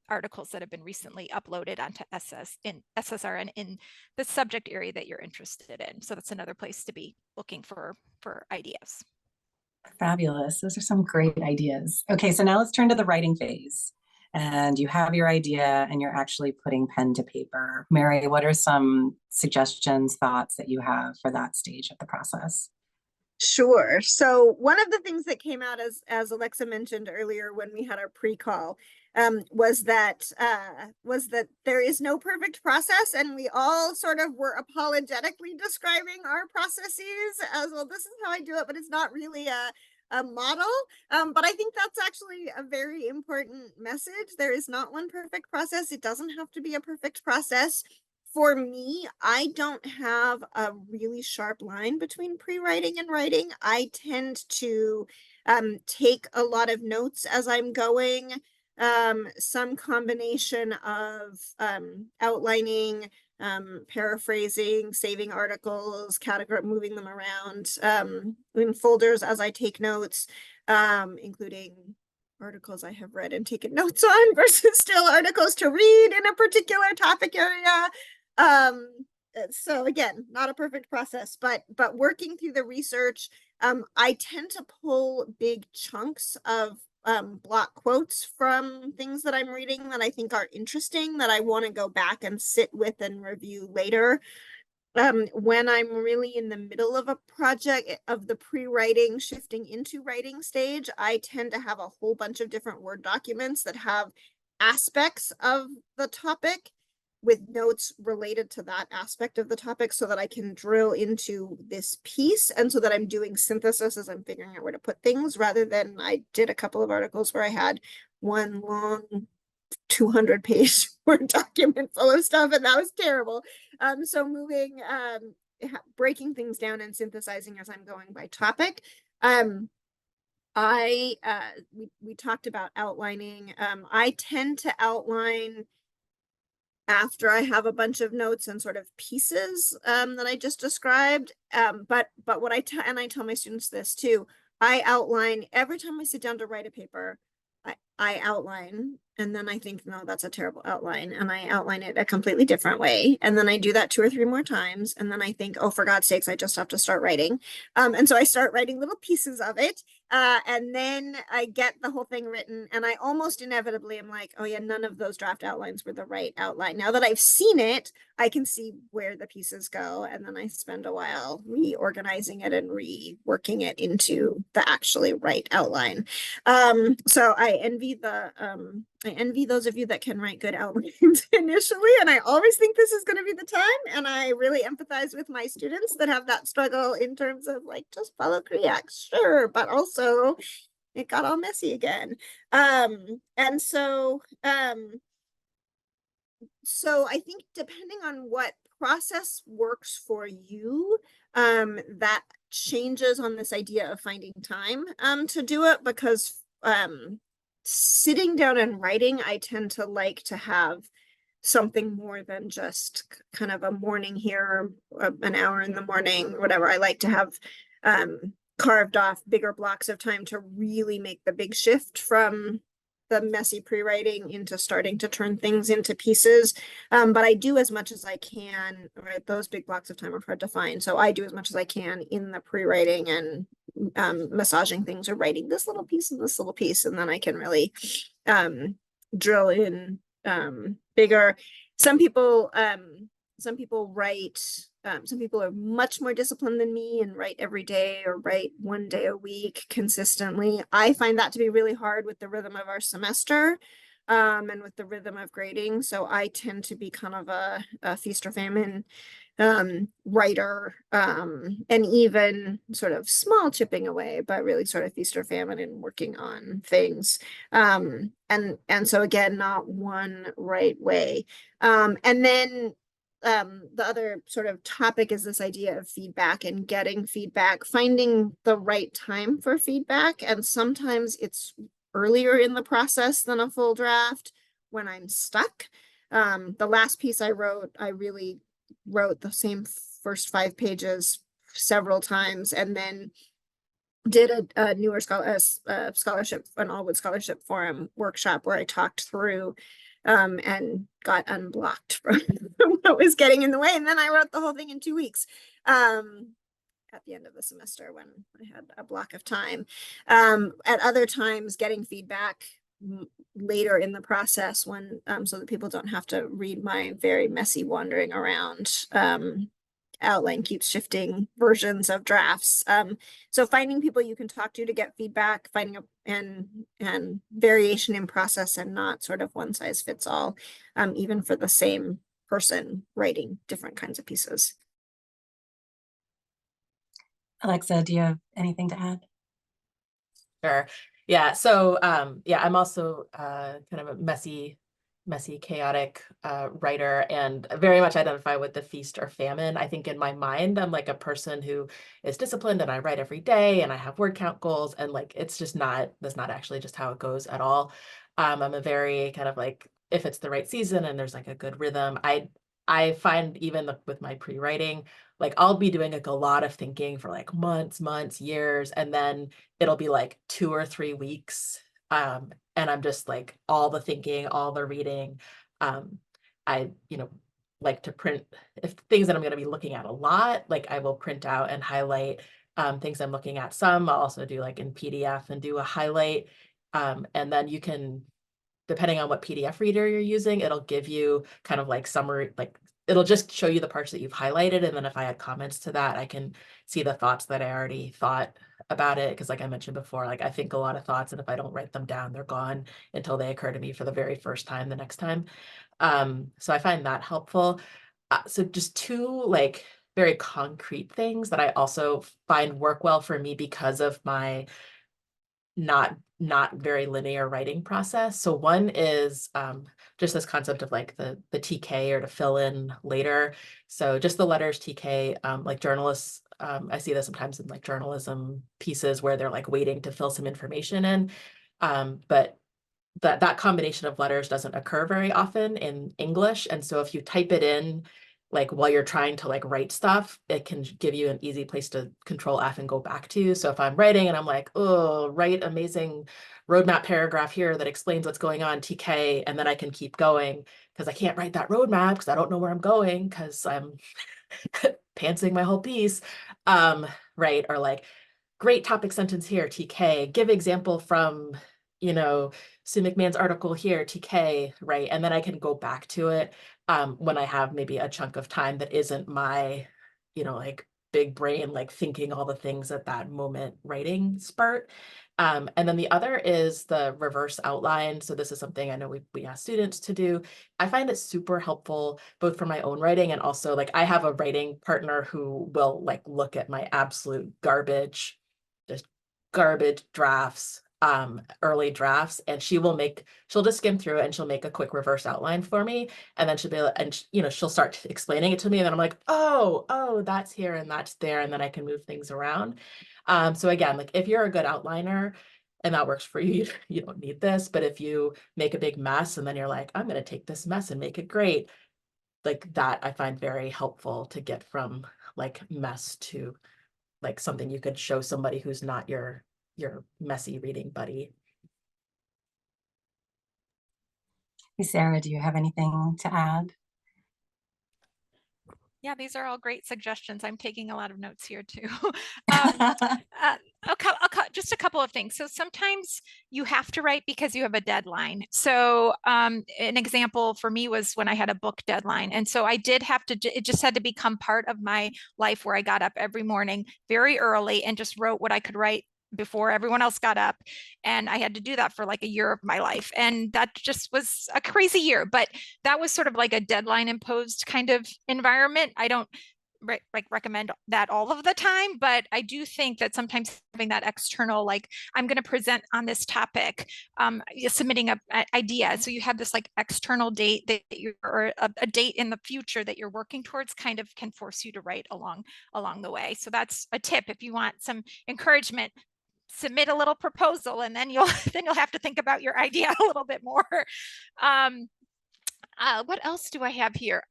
articles that have been recently uploaded onto SSRN in the subject area that you're interested in. So that's another place to be looking for ideas. Fabulous. Those are some great ideas. Okay, so now let's turn to the writing phase. And you have your idea and you're actually putting pen to paper. Mary, what are some suggestions, thoughts that you have for that stage of the process? Sure. So one of the things that came out as Alexa mentioned earlier when we had our pre-call was that there is no perfect process, and we all sort of were apologetically describing our processes as, well, this is how I do it, but it's not really a model. But I think that's actually a very important message. There is not one perfect process. It doesn't have to be a perfect process. For me, I don't have a really sharp line between pre-writing and writing. I tend to take a lot of notes as I'm going, some combination of outlining, paraphrasing, saving articles, moving them around in folders as I take notes, including articles I have read and taken notes on versus still articles to read in a particular topic area. So again, not a perfect process, but working through the research, I tend to pull big chunks of block quotes from things that I'm reading that I think are interesting, that I want to go back and sit with and review later. when I'm really in the middle of a project of the pre-writing shifting into writing stage, I tend to have a whole bunch of different Word documents that have aspects of the topic with notes related to that aspect of the topic so that I can drill into this piece and so that I'm doing synthesis as I'm figuring out where to put things, rather than I did a couple of articles where I had one long 200-page Word document full of stuff, and that was terrible. So moving, breaking things down and synthesizing as I'm going by topic. We talked about outlining. I tend to outline after I have a bunch of notes and sort of pieces that I just described. But what I tell my students this too, I outline every time I sit down to write a paper. I outline, and then I think, no, that's a terrible outline, and I outline it a completely different way, and then I do that 2 or 3 more times, and then I think, oh, for God's sakes, I just have to start writing. And so I start writing little pieces of it, and then I get the whole thing written, and I almost inevitably am like, oh yeah, none of those draft outlines were the right outline. Now that I've seen it, I can see where the pieces go, and then I spend a while reorganizing it and reworking it into the actually right outline. So I envy those of you that can write good outlines initially, and I always think this is going to be the time, and I really empathize with my students that have that struggle in terms of like, just follow Kriak, sure, but also it got all messy again. And so I think depending on what process works for you, that changes on this idea of finding time to do it, because sitting down and writing, I tend to like to have something more than just kind of a morning here, an hour in the morning, whatever. I like to have carved off bigger blocks of time to really make the big shift from the messy pre-writing into starting to turn things into pieces. But I do as much as I can, right? Those big blocks of time are hard to find. So I do as much as I can in the pre-writing and massaging things, or writing this little piece and this little piece. And then I can really drill in bigger. Some people write, some people are much more disciplined than me and write every day or write 1 day a week consistently. I find that to be really hard with the rhythm of our semester and with the rhythm of grading. So I tend to be kind of a feast or famine writer, and even sort of small chipping away, but really sort of feast or famine and working on things. And so again, not one right way. And then the other sort of topic is this idea of feedback and getting feedback, finding the right time for feedback. And sometimes it's earlier in the process than a full draft when I'm stuck. The last piece I wrote, I really wrote the same first 5 pages several times, and then did a newer scholarship, an Allwood Scholarship Forum workshop where I talked through and got unblocked from what was getting in the way. And then I wrote the whole thing in 2 weeks at the end of the semester when I had a block of time. At other times, getting feedback later in the process when so that people don't have to read my very messy wandering around outline keeps shifting versions of drafts. So finding people you can talk to get feedback, finding and variation in process, and not sort of one size fits all, even for the same person writing different kinds of pieces. Alexa, do you have anything to add? Sure. Yeah. So yeah, I'm also kind of a messy, chaotic writer, and very much identify with the feast or famine. I think in my mind, I'm like a person who is disciplined and I write every day and I have word count goals, and like it's just that's not actually just how it goes at all. I'm a very kind of like, if it's the right season and there's like a good rhythm, I find even with my pre-writing, like I'll be doing like a lot of thinking for like months, years, and then it'll be like 2 or 3 weeks. And I'm just like all the thinking, all the reading. I, like to print if things that I'm going to be looking at a lot, like I will print out and highlight things I'm looking at. Some I'll also do like in PDF and do a highlight. And then you can depending on what PDF reader you're using, it'll give you kind of like summary, like it'll just show you the parts that you've highlighted. And then if I add comments to that, I can see the thoughts that I already thought about it. Because like I mentioned before, like I think a lot of thoughts, and if I don't write them down, they're gone until they occur to me for the very first time the next time. So I find that helpful. So just two like very concrete things that I also find work well for me because of my not very linear writing process. So one is just this concept of like the TK, or to fill in later. So just the letters TK, like journalists, I see this sometimes in like journalism pieces where they're like waiting to fill some information in. But that combination of letters doesn't occur very often in English. And so if you type it in, like while you're trying to like write stuff, it can give you an easy place to Control F and go back to. So if I'm writing and I'm like, oh, write amazing roadmap paragraph here that explains what's going on, TK, and then I can keep going because I can't write that roadmap because I don't know where I'm going because I'm pantsing my whole piece. Right. Or like, great topic sentence here, TK, give example from, Sue McMahon's article here, TK, right? And then I can go back to it when I have maybe a chunk of time that isn't my, like big brain, like thinking all the things at that moment writing spurt. And then the other is the reverse outline. So this is something I know we ask students to do. I find it super helpful, both for my own writing and also like I have a writing partner who will like look at my absolute garbage drafts, early drafts, and she'll just skim through it and she'll make a quick reverse outline for me. And then she'll be able, and she'll start explaining it to me. And then I'm like, oh, that's here and that's there. And then I can move things around. So again, like if you're a good outliner and that works for you, you don't need this. But if you make a big mess and then you're like, I'm going to take this mess and make it great, like that I find very helpful to get from like mess to like something you could show somebody who's not your messy reading buddy. Hey, Sarah, do you have anything to add? Yeah, these are all great suggestions. I'm taking a lot of notes here too. Just a couple of things. So sometimes you have to write because you have a deadline. So an example for me was when I had a book deadline. And so I did have to, it just had to become part of my life where I got up every morning very early and just wrote what I could write before everyone else got up. And I had to do that for like a year of my life. And that just was a crazy year, but that was sort of like a deadline imposed kind of environment. I don't recommend that all of the time, but I do think that sometimes having that external, like I'm going to present on this topic, submitting an idea. So you have this like external date that you're, or a date in the future that you're working towards, kind of can force you to write along the way. So that's a tip if you want some encouragement. Submit a little proposal, and then you'll have to think about your idea a little bit more. What else do I have here?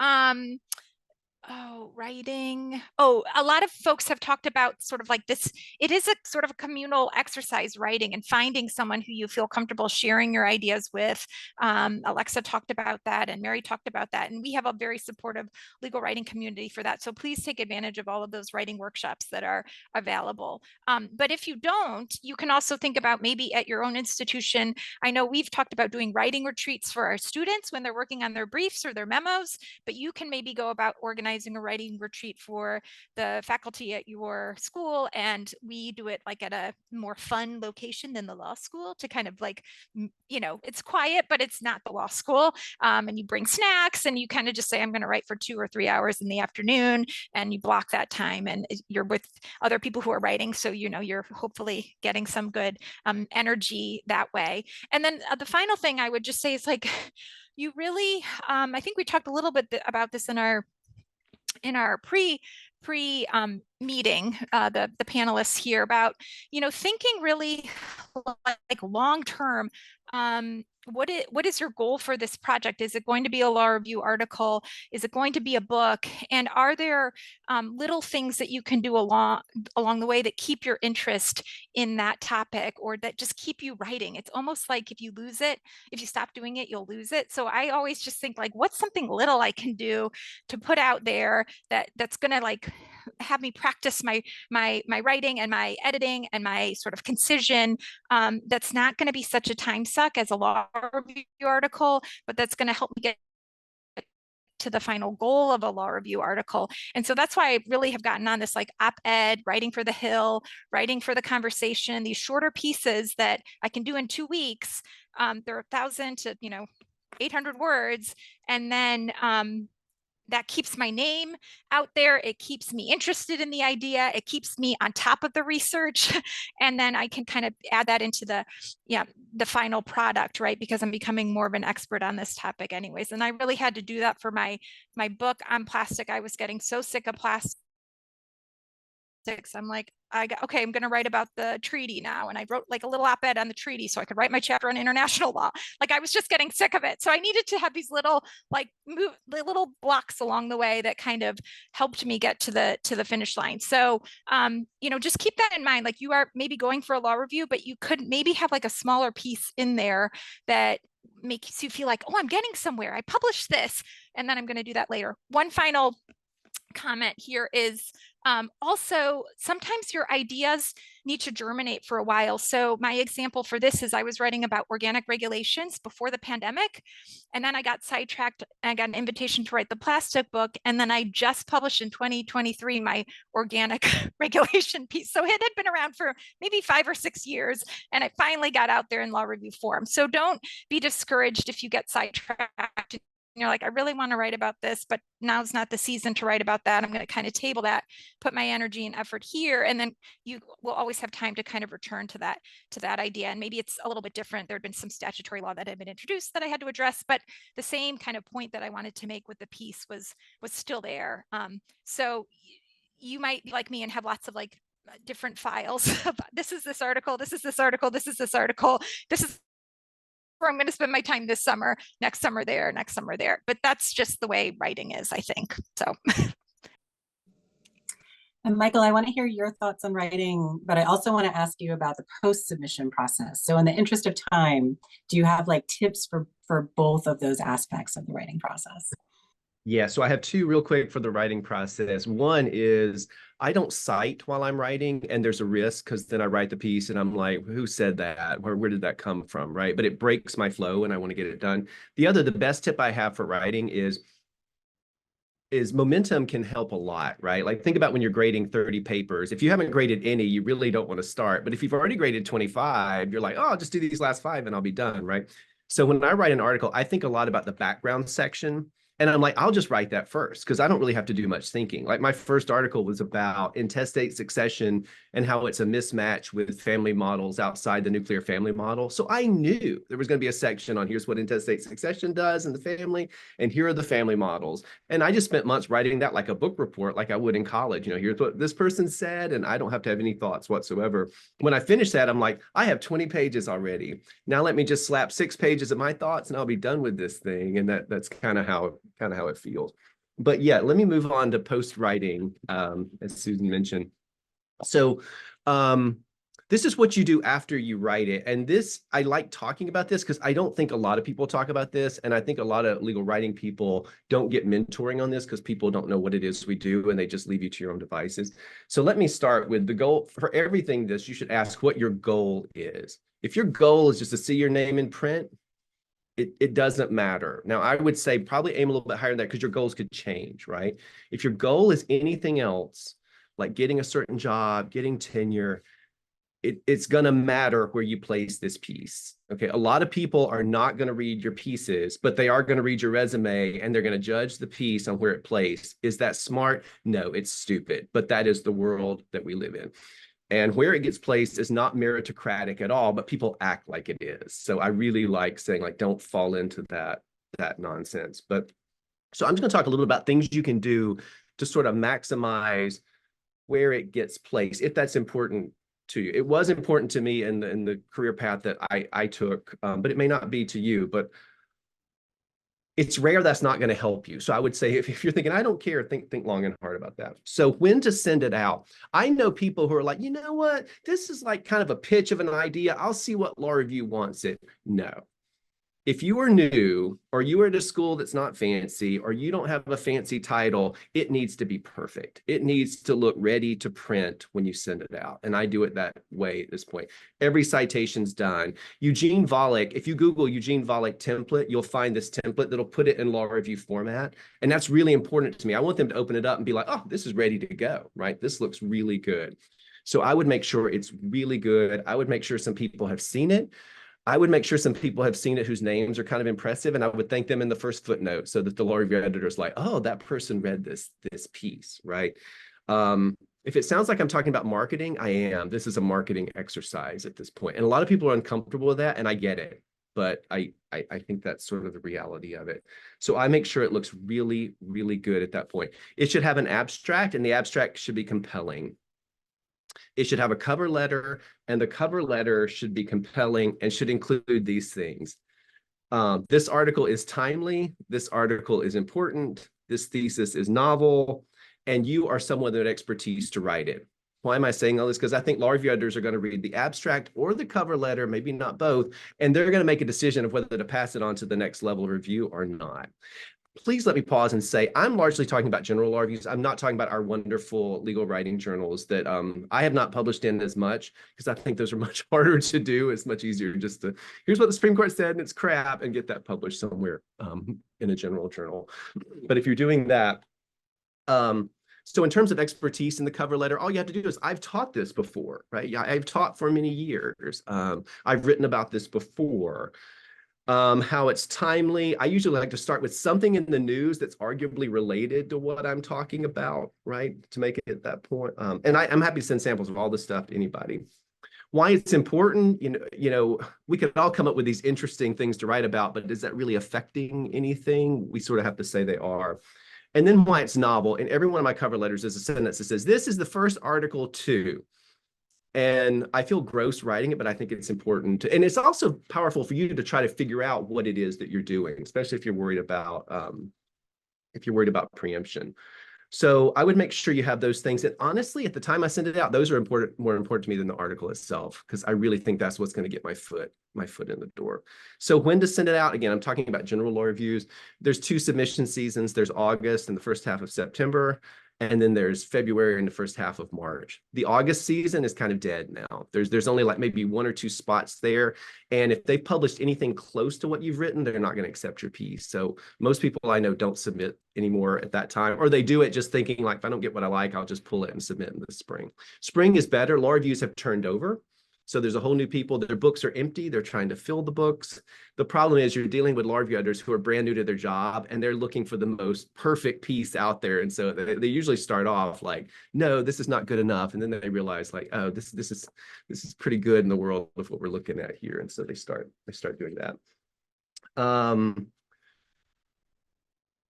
Writing. A lot of folks have talked about sort of like this. It is a sort of a communal exercise, writing, and finding someone who you feel comfortable sharing your ideas with. Alexa talked about that, and Mary talked about that. And we have a very supportive legal writing community for that. So please take advantage of all of those writing workshops that are available. But if you don't, you can also think about maybe at your own institution. I know we've talked about doing writing retreats for our students when they're working on their briefs or their memos, but you can maybe go about organizing a writing retreat for the faculty at your school, and we do it like at a more fun location than the law school to kind of like, it's quiet, but it's not the law school. And you bring snacks and you kind of just say, I'm going to write for 2 or 3 hours in the afternoon, and you block that time and you're with other people who are writing. So, you're hopefully getting some good energy that way. And then the final thing I would just say is like, you really, I think we talked a little bit about this in our pre meeting, the panelists here, about thinking really like long term. What is your goal for this project? Is it going to be a law review article? Is it going to be a book? And are there little things that you can do along the way that keep your interest in that topic, or that just keep you writing? It's almost like if you lose it, if you stop doing it, you'll lose it. So I always just think like, what's something little I can do to put out there that's going to like have me practice my writing and my editing and my sort of concision. That's not going to be such a time suck as a law review article, but that's going to help me get to the final goal of a law review article. And so that's why I really have gotten on this like op-ed, writing for the Hill, writing for the Conversation, these shorter pieces that I can do in 2 weeks. They're 1,000 to 800 words, and then that keeps my name out there. It keeps me interested in the idea. It keeps me on top of the research. And then I can kind of add that into the final product, right? Because I'm becoming more of an expert on this topic anyways. And I really had to do that for my book on plastic. I was getting so sick of plastic. I'm like, okay, I'm going to write about the treaty now. And I wrote like a little op-ed on the treaty so I could write my chapter on international law. Like I was just getting sick of it. So I needed to have these little little blocks along the way that kind of helped me get to the finish line. So, just keep that in mind. Like you are maybe going for a law review, but you could maybe have like a smaller piece in there that makes you feel like, oh, I'm getting somewhere. I published this, and then I'm going to do that later. One final comment here is also sometimes your ideas need to germinate for a while. So my example for this is I was writing about organic regulations before the pandemic, and then I got sidetracked. I got an invitation to write the plastic book, and then I just published in 2023 my organic regulation piece. So it had been around for maybe 5 or 6 years, and I finally got out there in law review form. So don't be discouraged if you get sidetracked. You're like, I really want to write about this, but now's not the season to write about that. I'm going to kind of table that, put my energy and effort here, and then you will always have time to kind of return to that idea. And maybe it's a little bit different. There had been some statutory law that had been introduced that I had to address, but the same kind of point that I wanted to make with the piece was still there. So you might be like me and have lots of like different files. This is this article. This is this article. This is this article. This is where I'm going to spend my time this summer, next summer there, next summer there. But that's just the way writing is, I think. So. And Michael, I want to hear your thoughts on writing, but I also want to ask you about the post-submission process. So in the interest of time, do you have like tips for both of those aspects of the writing process? Yeah, so I have 2 real quick for the writing process. One is I don't cite while I'm writing, and there's a risk because then I write the piece and I'm like, who said that? Where did that come from, right? But it breaks my flow and I want to get it done. The best tip I have for writing is momentum can help a lot, right? Like think about when you're grading 30 papers. If you haven't graded any, you really don't want to start. But if you've already graded 25, you're like, oh, I'll just do these last 5 and I'll be done, right? So when I write an article, I think a lot about the background section. And I'm like, I'll just write that first because I don't really have to do much thinking. Like my first article was about intestate succession and how it's a mismatch with family models outside the nuclear family model. So I knew there was going to be a section on here's what intestate succession does in the family, and here are the family models. And I just spent months writing that like a book report, like I would in college. Here's what this person said, and I don't have to have any thoughts whatsoever. When I finished that, I'm like, I have 20 pages already. Now let me just slap 6 pages of my thoughts and I'll be done with this thing. And that's kind of how it feels. But yeah, let me move on to post writing, as Susan mentioned. So this is what you do after you write it. And this, I like talking about this because I don't think a lot of people talk about this. And I think a lot of legal writing people don't get mentoring on this because people don't know what it is we do and they just leave you to your own devices. So let me start with the goal for everything. You should ask what your goal is. If your goal is just to see your name in print, it doesn't matter. Now, I would say probably aim a little bit higher than that because your goals could change, right? If your goal is anything else, like getting a certain job, getting tenure, it's going to matter where you place this piece. Okay, a lot of people are not going to read your pieces, but they are going to read your resume and they're going to judge the piece on where it placed. Is that smart? No, it's stupid, but that is the world that we live in. And where it gets placed is not meritocratic at all, but people act like it is. So I really like saying, like, don't fall into that nonsense. But so I'm just going to talk a little about things you can do to sort of maximize where it gets placed, if that's important to you. It was important to me in the career path that I took, but it may not be to you. But it's rare that's not going to help you. So I would say if you're thinking, I don't care, think long and hard about that. So when to send it out. I know people who are like, you know what, this is like kind of a pitch of an idea. I'll see what law review wants it. No. if you are new, or you are at a school that's not fancy, or you don't have a fancy title, it needs to be perfect. It needs to look ready to print when you send it out. And I do it that way at this point. Every citation's done. Eugene Volokh, if you Google Eugene Volokh template, you'll find this template that'll put it in law review format. And that's really important to me. I want them to open it up and be like, oh, this is ready to go, right? This looks really good. So I would make sure it's really good. I would make sure some people have seen it. I would make sure some people have seen it whose names are kind of impressive, and I would thank them in the first footnote so that the law review editor is like, oh, that person read this piece, right? If it sounds like I'm talking about marketing, I am. This is a marketing exercise at this point. And a lot of people are uncomfortable with that, and I get it. But I think that's sort of the reality of it. So I make sure it looks really, really good at that point. It should have an abstract, and the abstract should be compelling. It should have a cover letter, and the cover letter should be compelling and should include these things. This article is timely. This article is important. This thesis is novel, and you are someone with expertise to write it. Why am I saying all this? Because I think law review editors are going to read the abstract or the cover letter, maybe not both, and they're going to make a decision of whether to pass it on to the next level of review or not. Please let me pause and say, I'm largely talking about general law reviews. I'm not talking about our wonderful legal writing journals that I have not published in as much, because I think those are much harder to do. It's much easier just to, here's what the Supreme Court said and it's crap, and get that published somewhere in a general journal. But if you're doing that, so in terms of expertise in the cover letter, all you have to do is, I've taught this before, right? Yeah, I've taught for many years. I've written about this before. How it's timely. I usually like to start with something in the news that's arguably related to what I'm talking about, right? To make it at that point. And I'm happy to send samples of all this stuff to anybody. Why it's important, you know, we could all come up with these interesting things to write about, but is that really affecting anything? We sort of have to say they are. And then why it's novel. In every one of my cover letters is a sentence that says, this is the first article to. And I feel gross writing it, but I think it's important. And it's also powerful for you to try to figure out what it is that you're doing, especially if you're worried about preemption. So I would make sure you have those things. And honestly, at the time I send it out, those are more important to me than the article itself, because I really think that's what's going to get my foot in the door. So when to send it out? Again, I'm talking about general law reviews. There's 2 submission seasons. There's August and the first half of September. And then there's February and the first half of March. The August season is kind of dead now. There's only like maybe 1 or 2 spots there. And if they've published anything close to what you've written, they're not going to accept your piece. So most people I know don't submit anymore at that time, or they do it just thinking like, if I don't get what I like, I'll just pull it and submit in the spring. Spring is better. Law reviews have turned over. So there's a whole new people, their books are empty. They're trying to fill the books. The problem is you're dealing with law review editors who are brand new to their job, and they're looking for the most perfect piece out there. And so they usually start off like, no, this is not good enough. And then they realize like, oh, this is pretty good in the world of what we're looking at here. And so they start doing that.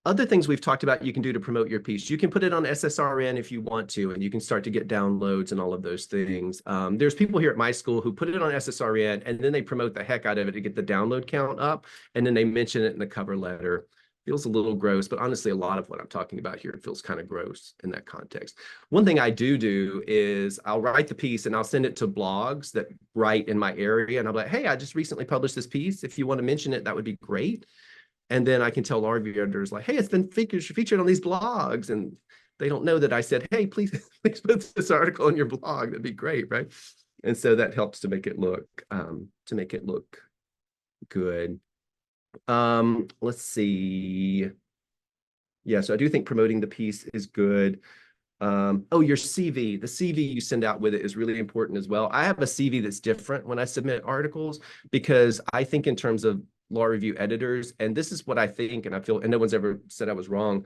Other things we've talked about you can do to promote your piece. You can put it on SSRN if you want to, and you can start to get downloads and all of those things. There's people here at my school who put it on SSRN, and then they promote the heck out of it to get the download count up, and then they mention it in the cover letter. Feels a little gross, but honestly, a lot of what I'm talking about here feels kind of gross in that context. One thing I do is I'll write the piece and I'll send it to blogs that write in my area, and I'm like, hey, I just recently published this piece. If you want to mention it, that would be great. And then I can tell law review editors like, hey, it's been featured on these blogs. And they don't know that I said, hey, please put this article on your blog. That'd be great, right? And so that helps to make it look good. Let's see. Yeah, so I do think promoting the piece is good. Oh, your CV, the CV you send out with it is really important as well. I have a CV that's different when I submit articles, because I think in terms of law review editors, and this is what I think, and I feel, and no one's ever said I was wrong.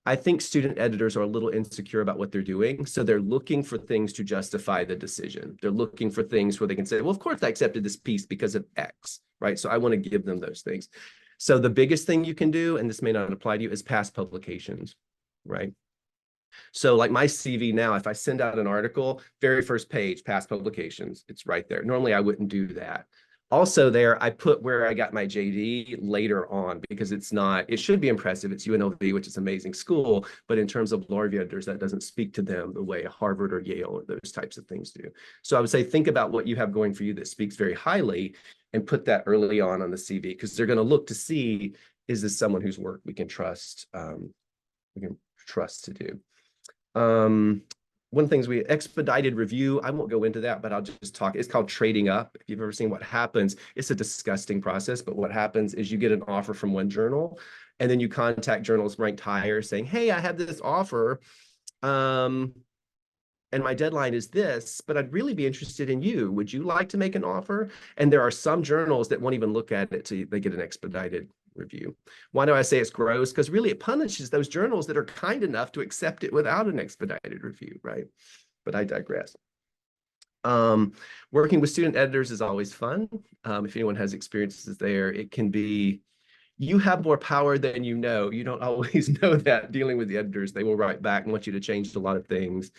I think student editors are a little insecure about what they're doing. So they're looking for things to justify the decision. They're looking for things where they can say, well, of course I accepted this piece because of X, right? So I want to give them those things. So the biggest thing you can do, and this may not apply to you, is past publications, right? So like my CV now, if I send out an article, very first page, past publications, it's right there. Normally I wouldn't do that. Also there, I put where I got my JD later on because it should be impressive. It's UNLV, which is an amazing school, but in terms of law review editors, that doesn't speak to them the way Harvard or Yale or those types of things do. So I would say, think about what you have going for you that speaks very highly and put that early on the CV, because they're going to look to see, is this someone whose work we can trust to do. One of the things expedited review, I won't go into that, but I'll just talk. It's called trading up. If you've ever seen what happens, it's a disgusting process, but what happens is you get an offer from one journal, and then you contact journals ranked higher saying, hey, I have this offer, and my deadline is this, but I'd really be interested in you. Would you like to make an offer? And there are some journals that won't even look at it till they get an expedited review. Why do I say it's gross? Because really it punishes those journals that are kind enough to accept it without an expedited review, right? But I digress. Working with student editors is always fun. If anyone has experiences there, it can be, you have more power than you know. You don't always know that dealing with the editors. They will write back and want you to change a lot of things.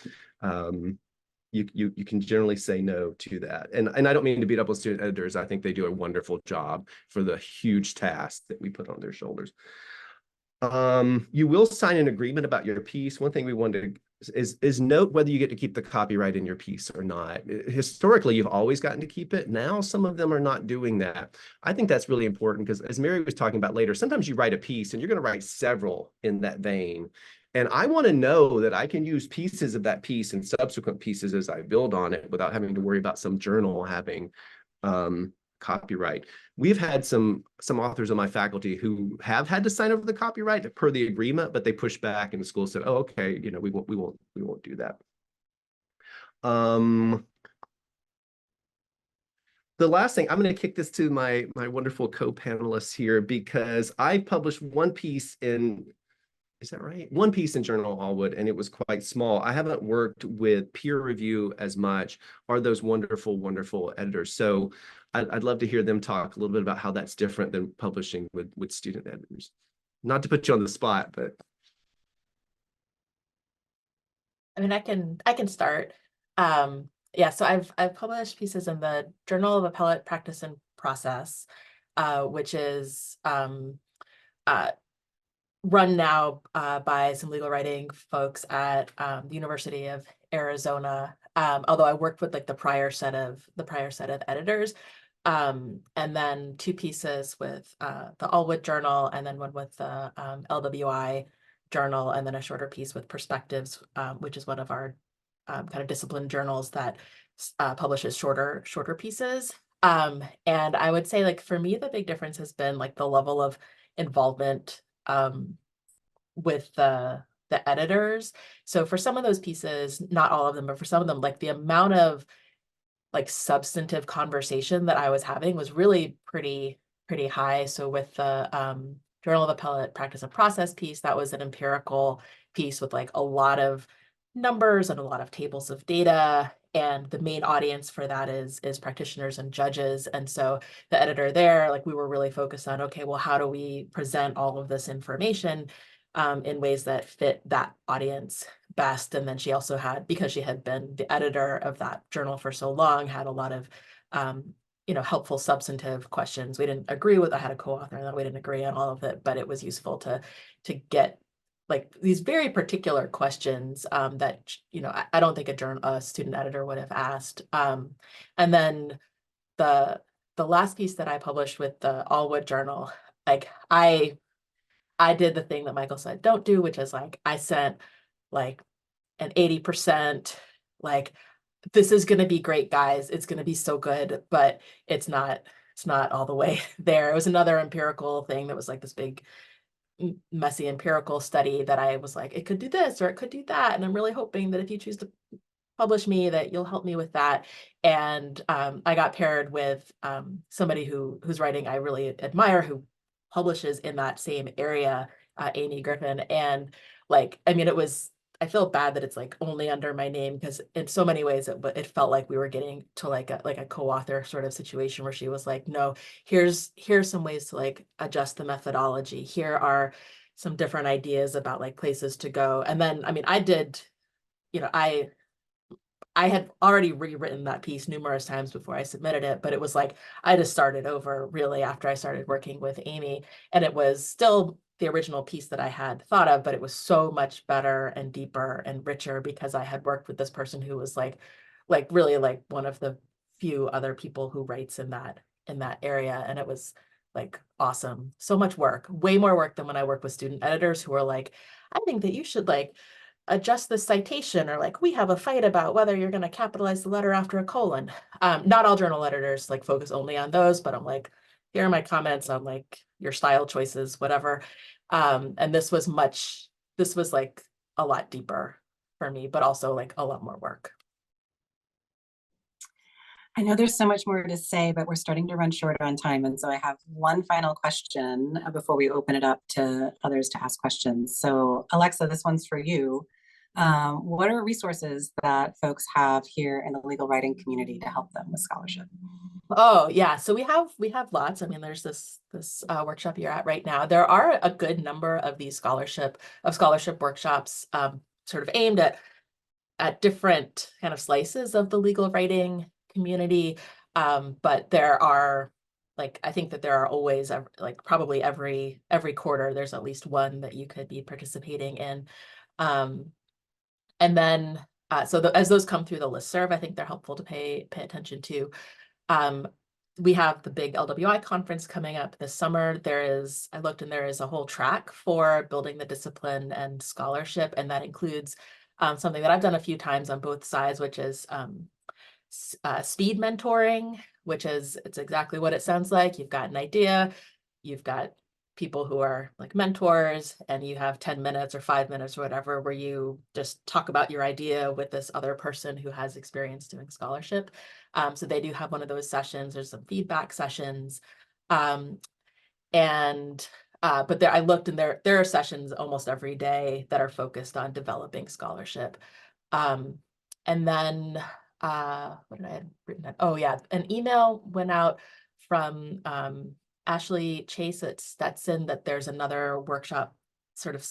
You can generally say no to that. And I don't mean to beat up on student editors. I think they do a wonderful job for the huge task that we put on their shoulders. You will sign an agreement about your piece. One thing we wanted is note whether you get to keep the copyright in your piece or not. Historically, you've always gotten to keep it. Now, some of them are not doing that. I think that's really important because, as Mary was talking about later, sometimes you write a piece and you're going to write several in that vein. And I want to know that I can use pieces of that piece and subsequent pieces as I build on it without having to worry about some journal having copyright. We've had some authors on my faculty who have had to sign over the copyright per the agreement, but they pushed back and the school said, oh, okay, we won't do that. The last thing, I'm going to kick this to my wonderful co-panelists here, because I published one piece in, is that right? One piece in Journal Allwood, and it was quite small. I haven't worked with peer review as much, or those wonderful, wonderful editors. So I'd love to hear them talk a little bit about how that's different than publishing with student editors. Not to put you on the spot, but. I mean, I can start. Yeah, so I've published pieces in the Journal of Appellate Practice and Process, which is run now by some legal writing folks at the University of Arizona. Although I worked with like the prior set of editors, and then two pieces with the Allwood Journal, and then one with the LWI Journal, and then a shorter piece with Perspectives, which is one of our kind of discipline journals that publishes shorter pieces. And I would say, like, for me, the big difference has been like the level of involvement with the editors. So for some of those pieces, not all of them, but for some of them, like the amount of like substantive conversation that I was having was really pretty high. So with the Journal of Appellate Practice and Process piece, that was an empirical piece with like a lot of numbers and a lot of tables of data. And the main audience for that is practitioners and judges. And so the editor there, like, we were really focused on, okay, well, how do we present all of this information in ways that fit that audience best? And then she also had, because she had been the editor of that journal for so long, had a lot of helpful substantive questions. We didn't agree with, I had a co-author that we didn't agree on all of it, but it was useful to get like these very particular questions that, I don't think a student editor would have asked. And then the last piece that I published with the Allwood Journal, like I did the thing that Michael said don't do, which is like, I sent like an 80%, like, this is going to be great, guys. It's going to be so good, but it's not all the way there. It was another empirical thing that was like this big, messy empirical study that I was like, it could do this or it could do that. And I'm really hoping that if you choose to publish me, that you'll help me with that. And I got paired with somebody whose writing I really admire, who publishes in that same area, Amy Griffin. And like, I mean, I feel bad that it's like only under my name, because in so many ways it felt like we were getting to like a co-author sort of situation where she was like, no, here's some ways to like adjust the methodology. Here are some different ideas about like places to go. And then, I mean, I I had already rewritten that piece numerous times before I submitted it, but it was like I just started over really after I started working with Amy, and it was still the original piece that I had thought of, but it was so much better and deeper and richer because I had worked with this person who was like really like one of the few other people who writes in that area, and it was like awesome. So much work, way more work than when I work with student editors who are like, I think that you should like adjust the citation, or like we have a fight about whether you're going to capitalize the letter after a colon. Not all journal editors like focus only on those, but I'm like, here are my comments on like your style choices, whatever. And this was like a lot deeper for me, but also like a lot more work. I know there's so much more to say, but we're starting to run short on time. And so I have one final question before we open it up to others to ask questions. So Alexa, this one's for you. What are resources that folks have here in the legal writing community to help them with scholarship? Oh yeah, so we have lots. I mean, there's this workshop you're at right now. There are a good number of these scholarship workshops sort of aimed at different kind of slices of the legal writing community. But there are like, I think that there are always like probably every quarter there's at least one that you could be participating in. And then so as those come through the listserv, I think they're helpful to pay attention to. We have the big LWI conference coming up this summer. I looked, and there is a whole track for building the discipline and scholarship, and that includes something that I've done a few times on both sides, which is speed mentoring, it's exactly what it sounds like. You've got an idea, you've got people who are like mentors, and you have 10 minutes or 5 minutes or whatever where you just talk about your idea with this other person who has experience doing scholarship. So they do have one of those sessions. There's some feedback sessions. But I looked, and there are sessions almost every day that are focused on developing scholarship. And then what did I have written down? Oh yeah, an email went out from Ashley Chase at Stetson that there's another workshop sort of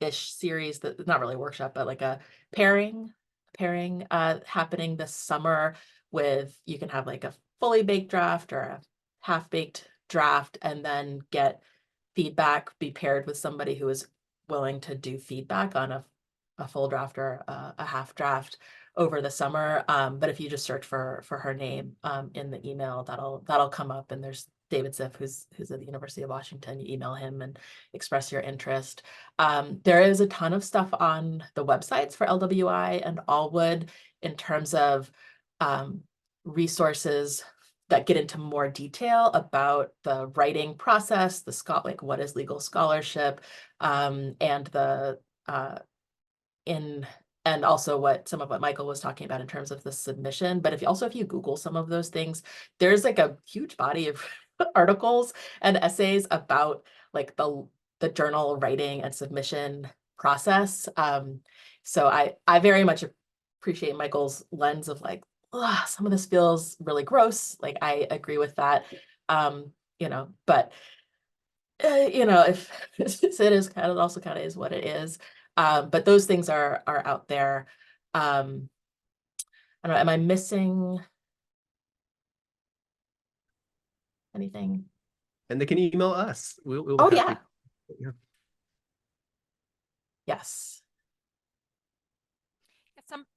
ish series, that not really a workshop, but like a pairing happening this summer with, you can have like a fully baked draft or a half-baked draft, and then get feedback, be paired with somebody who is willing to do feedback on a full draft or a half draft over the summer. But if you just search for her name in the email, that'll come up. And there's David Ziff, who's at the University of Washington. You email him and express your interest. There is a ton of stuff on the websites for LWI and Allwood in terms of resources that get into more detail about the writing process, like what is legal scholarship, and and also some of what Michael was talking about in terms of the submission. But if you Google some of those things, there's like a huge body of articles and essays about like the journal writing and submission process. So I very much appreciate Michael's lens of like, some of this feels really gross. Like, I agree with that. But if it is also kind of is what it is. But those things are out there. I don't know, am I missing anything? And they can email us. We'll Oh, happy. yeah. Yes.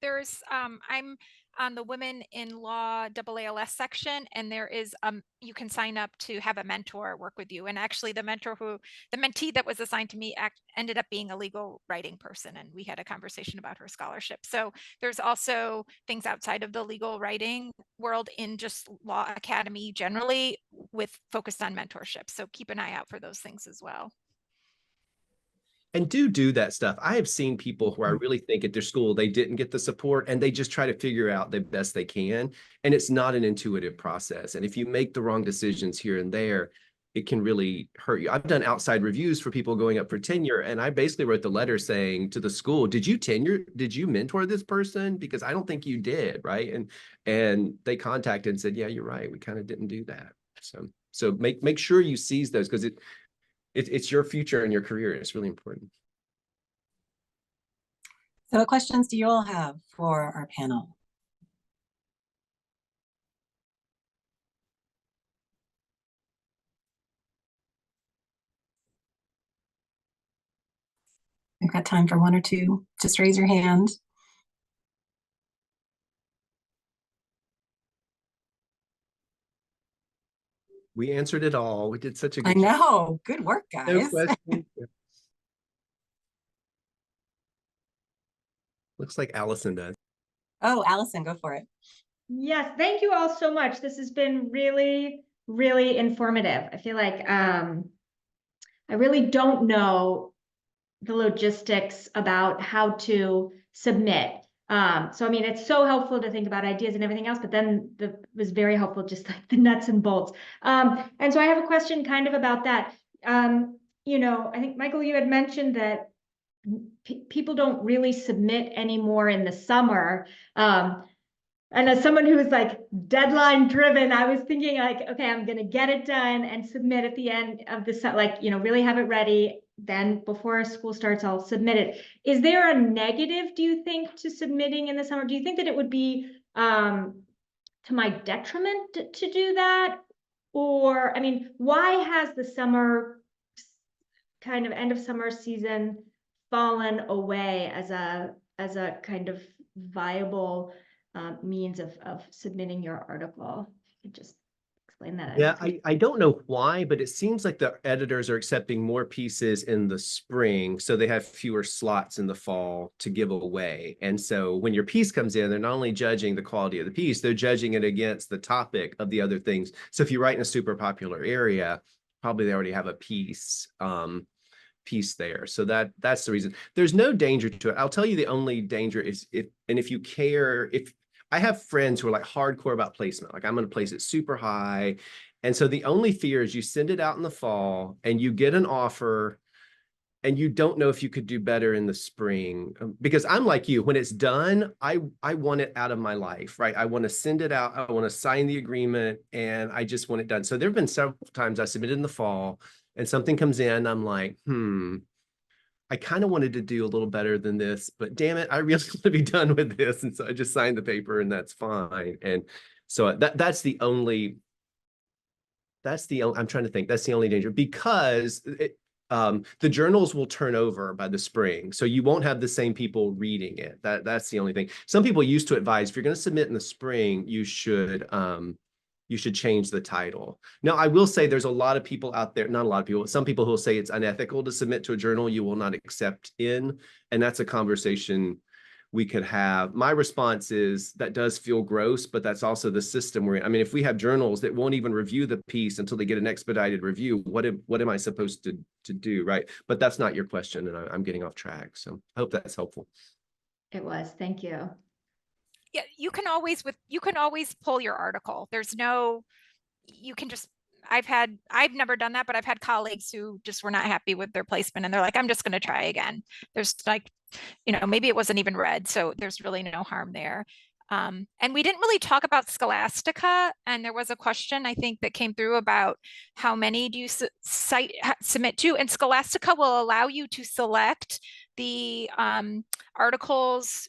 There's I'm on the Women in Law AALS section, and there is you can sign up to have a mentor work with you. And actually, the mentee that was assigned to me ended up being a legal writing person, and we had a conversation about her scholarship. So there's also things outside of the legal writing world in just Law Academy generally, with focused on mentorship. So keep an eye out for those things as well. And do that stuff. I have seen people who I really think at their school, they didn't get the support, and they just try to figure out the best they can. And it's not an intuitive process. And if you make the wrong decisions here and there, it can really hurt you. I've done outside reviews for people going up for tenure, and I basically wrote the letter saying to the school, did you mentor this person? Because I don't think you did, right? And they contacted and said, yeah, you're right. We kind of didn't do that. So make sure you seize those, because it's your future and your career. It's really important. So what questions do you all have for our panel? We've got time for one or two. Just raise your hand. We answered it all. We did such a I good job. know. Good work, No guys. questions. Looks like Allison does. Oh, Allison, go for it. Yes, thank you all so much. This has been really, really informative. I feel like I really don't know the logistics about how to submit. So I mean, it's so helpful to think about ideas and everything else, but then it was very helpful, just like the nuts and bolts. And so I have a question kind of about that. You know, I think Michael, you had mentioned that people don't really submit anymore in the summer. And as someone who is like deadline driven, I was thinking like, okay, I'm going to get it done and submit at the end of the, like, you know, really have it ready. Then before school starts, I'll submit it. Is there a negative, do you think, to submitting in the summer? Do you think that it would be to my detriment to do that? Or, I mean, why has the summer kind of end of summer season fallen away as a kind of viable means of submitting your article? If you could just explain that. Yeah, I don't know why, but it seems like the editors are accepting more pieces in the spring, so they have fewer slots in the fall to give away. And so when your piece comes in, they're not only judging the quality of the piece, they're judging it against the topic of the other things. So if you write in a super popular area, probably they already have a piece there. So that's the reason. There's no danger to it. I'll tell you the only danger is if you care, if I have friends who are like hardcore about placement, like I'm going to place it super high. And so the only fear is you send it out in the fall and you get an offer and you don't know if you could do better in the spring. Because I'm like you, when it's done, I want it out of my life, right? I want to send it out. I want to sign the agreement and I just want it done. So there've been several times I submitted in the fall and something comes in, I'm like, I kind of wanted to do a little better than this, but damn it, I really want to be done with this. And so I just signed the paper and that's fine. And so that's the only, I'm trying to think, that's the only danger because the journals will turn over by the spring. So you won't have the same people reading it. That's the only thing. Some people used to advise, if you're going to submit in the spring, you should change the title. Now, I will say there's a lot of people out there, not a lot of people, some people who will say it's unethical to submit to a journal you will not accept in, and that's a conversation we could have. My response is that does feel gross, but that's also the system we're in. I mean, if we have journals that won't even review the piece until they get an expedited review, what am I supposed to do, right? But that's not your question, and I'm getting off track. So I hope that's helpful. It was, thank you. Yeah, you can always pull your article. There's no, you can just, I've never done that, but I've had colleagues who just were not happy with their placement and they're like, I'm just going to try again. There's like, you know, maybe it wasn't even read, so there's really no harm there. And we didn't really talk about Scholastica, and there was a question I think that came through about how many do you submit to, and Scholastica will allow you to select the articles.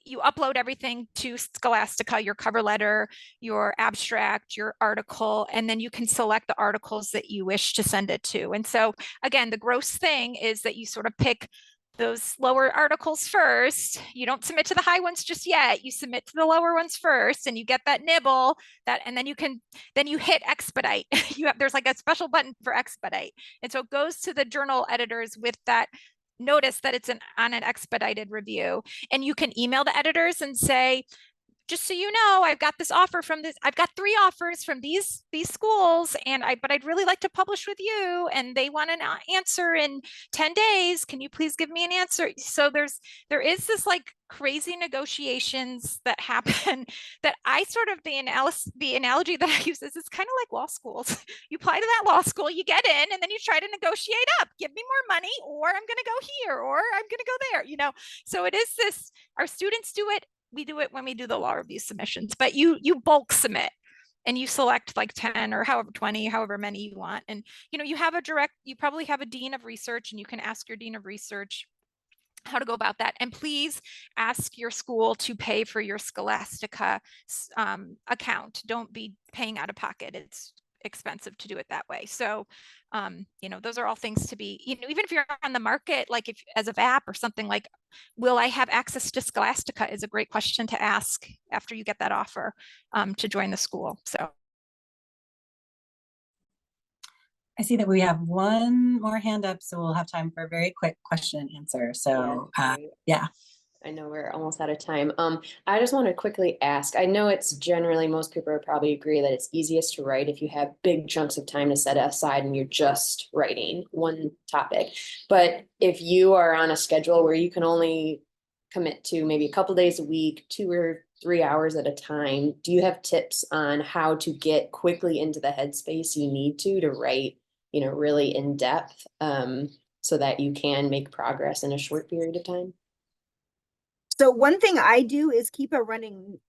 You upload everything to Scholastica, your cover letter, your abstract, your article, and then you can select the articles that you wish to send it to. And so again, the gross thing is that you sort of pick those lower articles first. You don't submit to the high ones just yet. You submit to the lower ones first, and you get that nibble and then you hit expedite. There's like a special button for expedite. And so it goes to the journal editors with that notice that it's on an expedited review. And you can email the editors and say, just so you know, I've got this offer from this, I've got 3 offers from these schools, but I'd really like to publish with you, and they want an answer in 10 days. Can you please give me an answer? So there is this like crazy negotiations that happen that I sort of, the analogy that I use is it's kind of like law schools. You apply to that law school, you get in, and then you try to negotiate up, give me more money, or I'm going to go here, or I'm going to go there, you know? So it is this, our students do it. We do it when we do the law review submissions, but you bulk submit and you select like 10 or however 20, however many you want. And, you know, you probably have a dean of research, and you can ask your dean of research how to go about that. And please ask your school to pay for your Scholastica account. Don't be paying out of pocket. expensive to do it that way. So, you know, those are all things to be, you know, even if you're on the market, like if as a VAP or something, like, will I have access to Scholastica is a great question to ask after you get that offer to join the school. So. I see that we have one more hand up, so we'll have time for a very quick question and answer. So yeah. I know we're almost out of time. I just want to quickly ask, I know it's generally, most people would probably agree that it's easiest to write if you have big chunks of time to set aside and you're just writing one topic. But if you are on a schedule where you can only commit to maybe a couple days a week, 2 or 3 hours at a time, do you have tips on how to get quickly into the headspace you need to write, you know, really in depth, so that you can make progress in a short period of time? So one thing I do is keep a running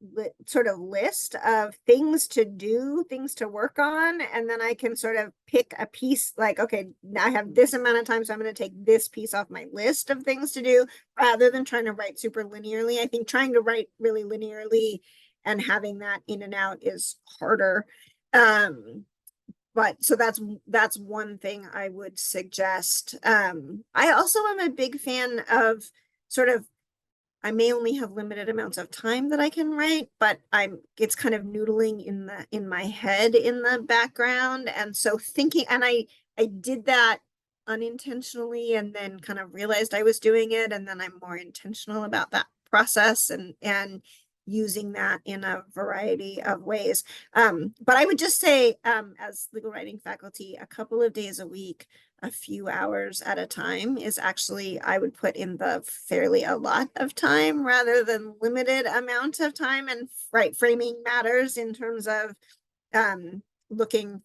sort of list of things to do, things to work on, and then I can sort of pick a piece like, okay, now I have this amount of time, so I'm going to take this piece off my list of things to do, rather than trying to write super linearly. I think trying to write really linearly and having that in and out is harder. But so that's one thing I would suggest. I also am a big fan of sort of, I may only have limited amounts of time that I can write, but it's kind of noodling in my head in the background. And so thinking, and I did that unintentionally and then kind of realized I was doing it. And then I'm more intentional about that process and using that in a variety of ways. But I would just say, as legal writing faculty, a couple of days a week, a few hours at a time is actually, I would put in the fairly a lot of time rather than limited amount of time. And framing matters in terms of looking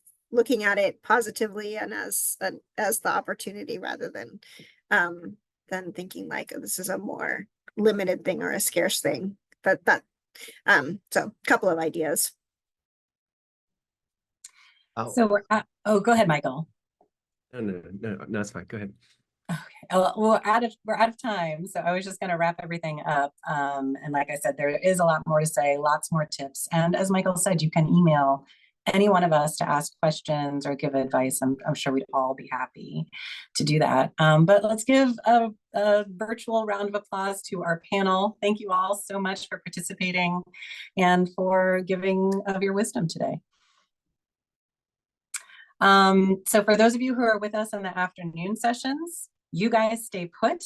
at it positively and as the opportunity, rather than thinking like, oh, this is a more limited thing or a scarce thing. So a couple of ideas. So we're at, oh, go ahead, Michael. No, it's fine. Go ahead. Okay. Well, we're out of time, so I was just going to wrap everything up. And like I said, there is a lot more to say, lots more tips. And as Michael said, you can email any one of us to ask questions or give advice. I'm sure we'd all be happy to do that. But let's give a virtual round of applause to our panel. Thank you all so much for participating and for giving of your wisdom today. So for those of you who are with us in the afternoon sessions, you guys stay put.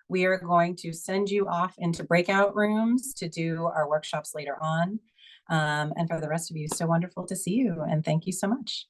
We are going to send you off into breakout rooms to do our workshops later on. And for the rest of you, so wonderful to see you, and thank you so much.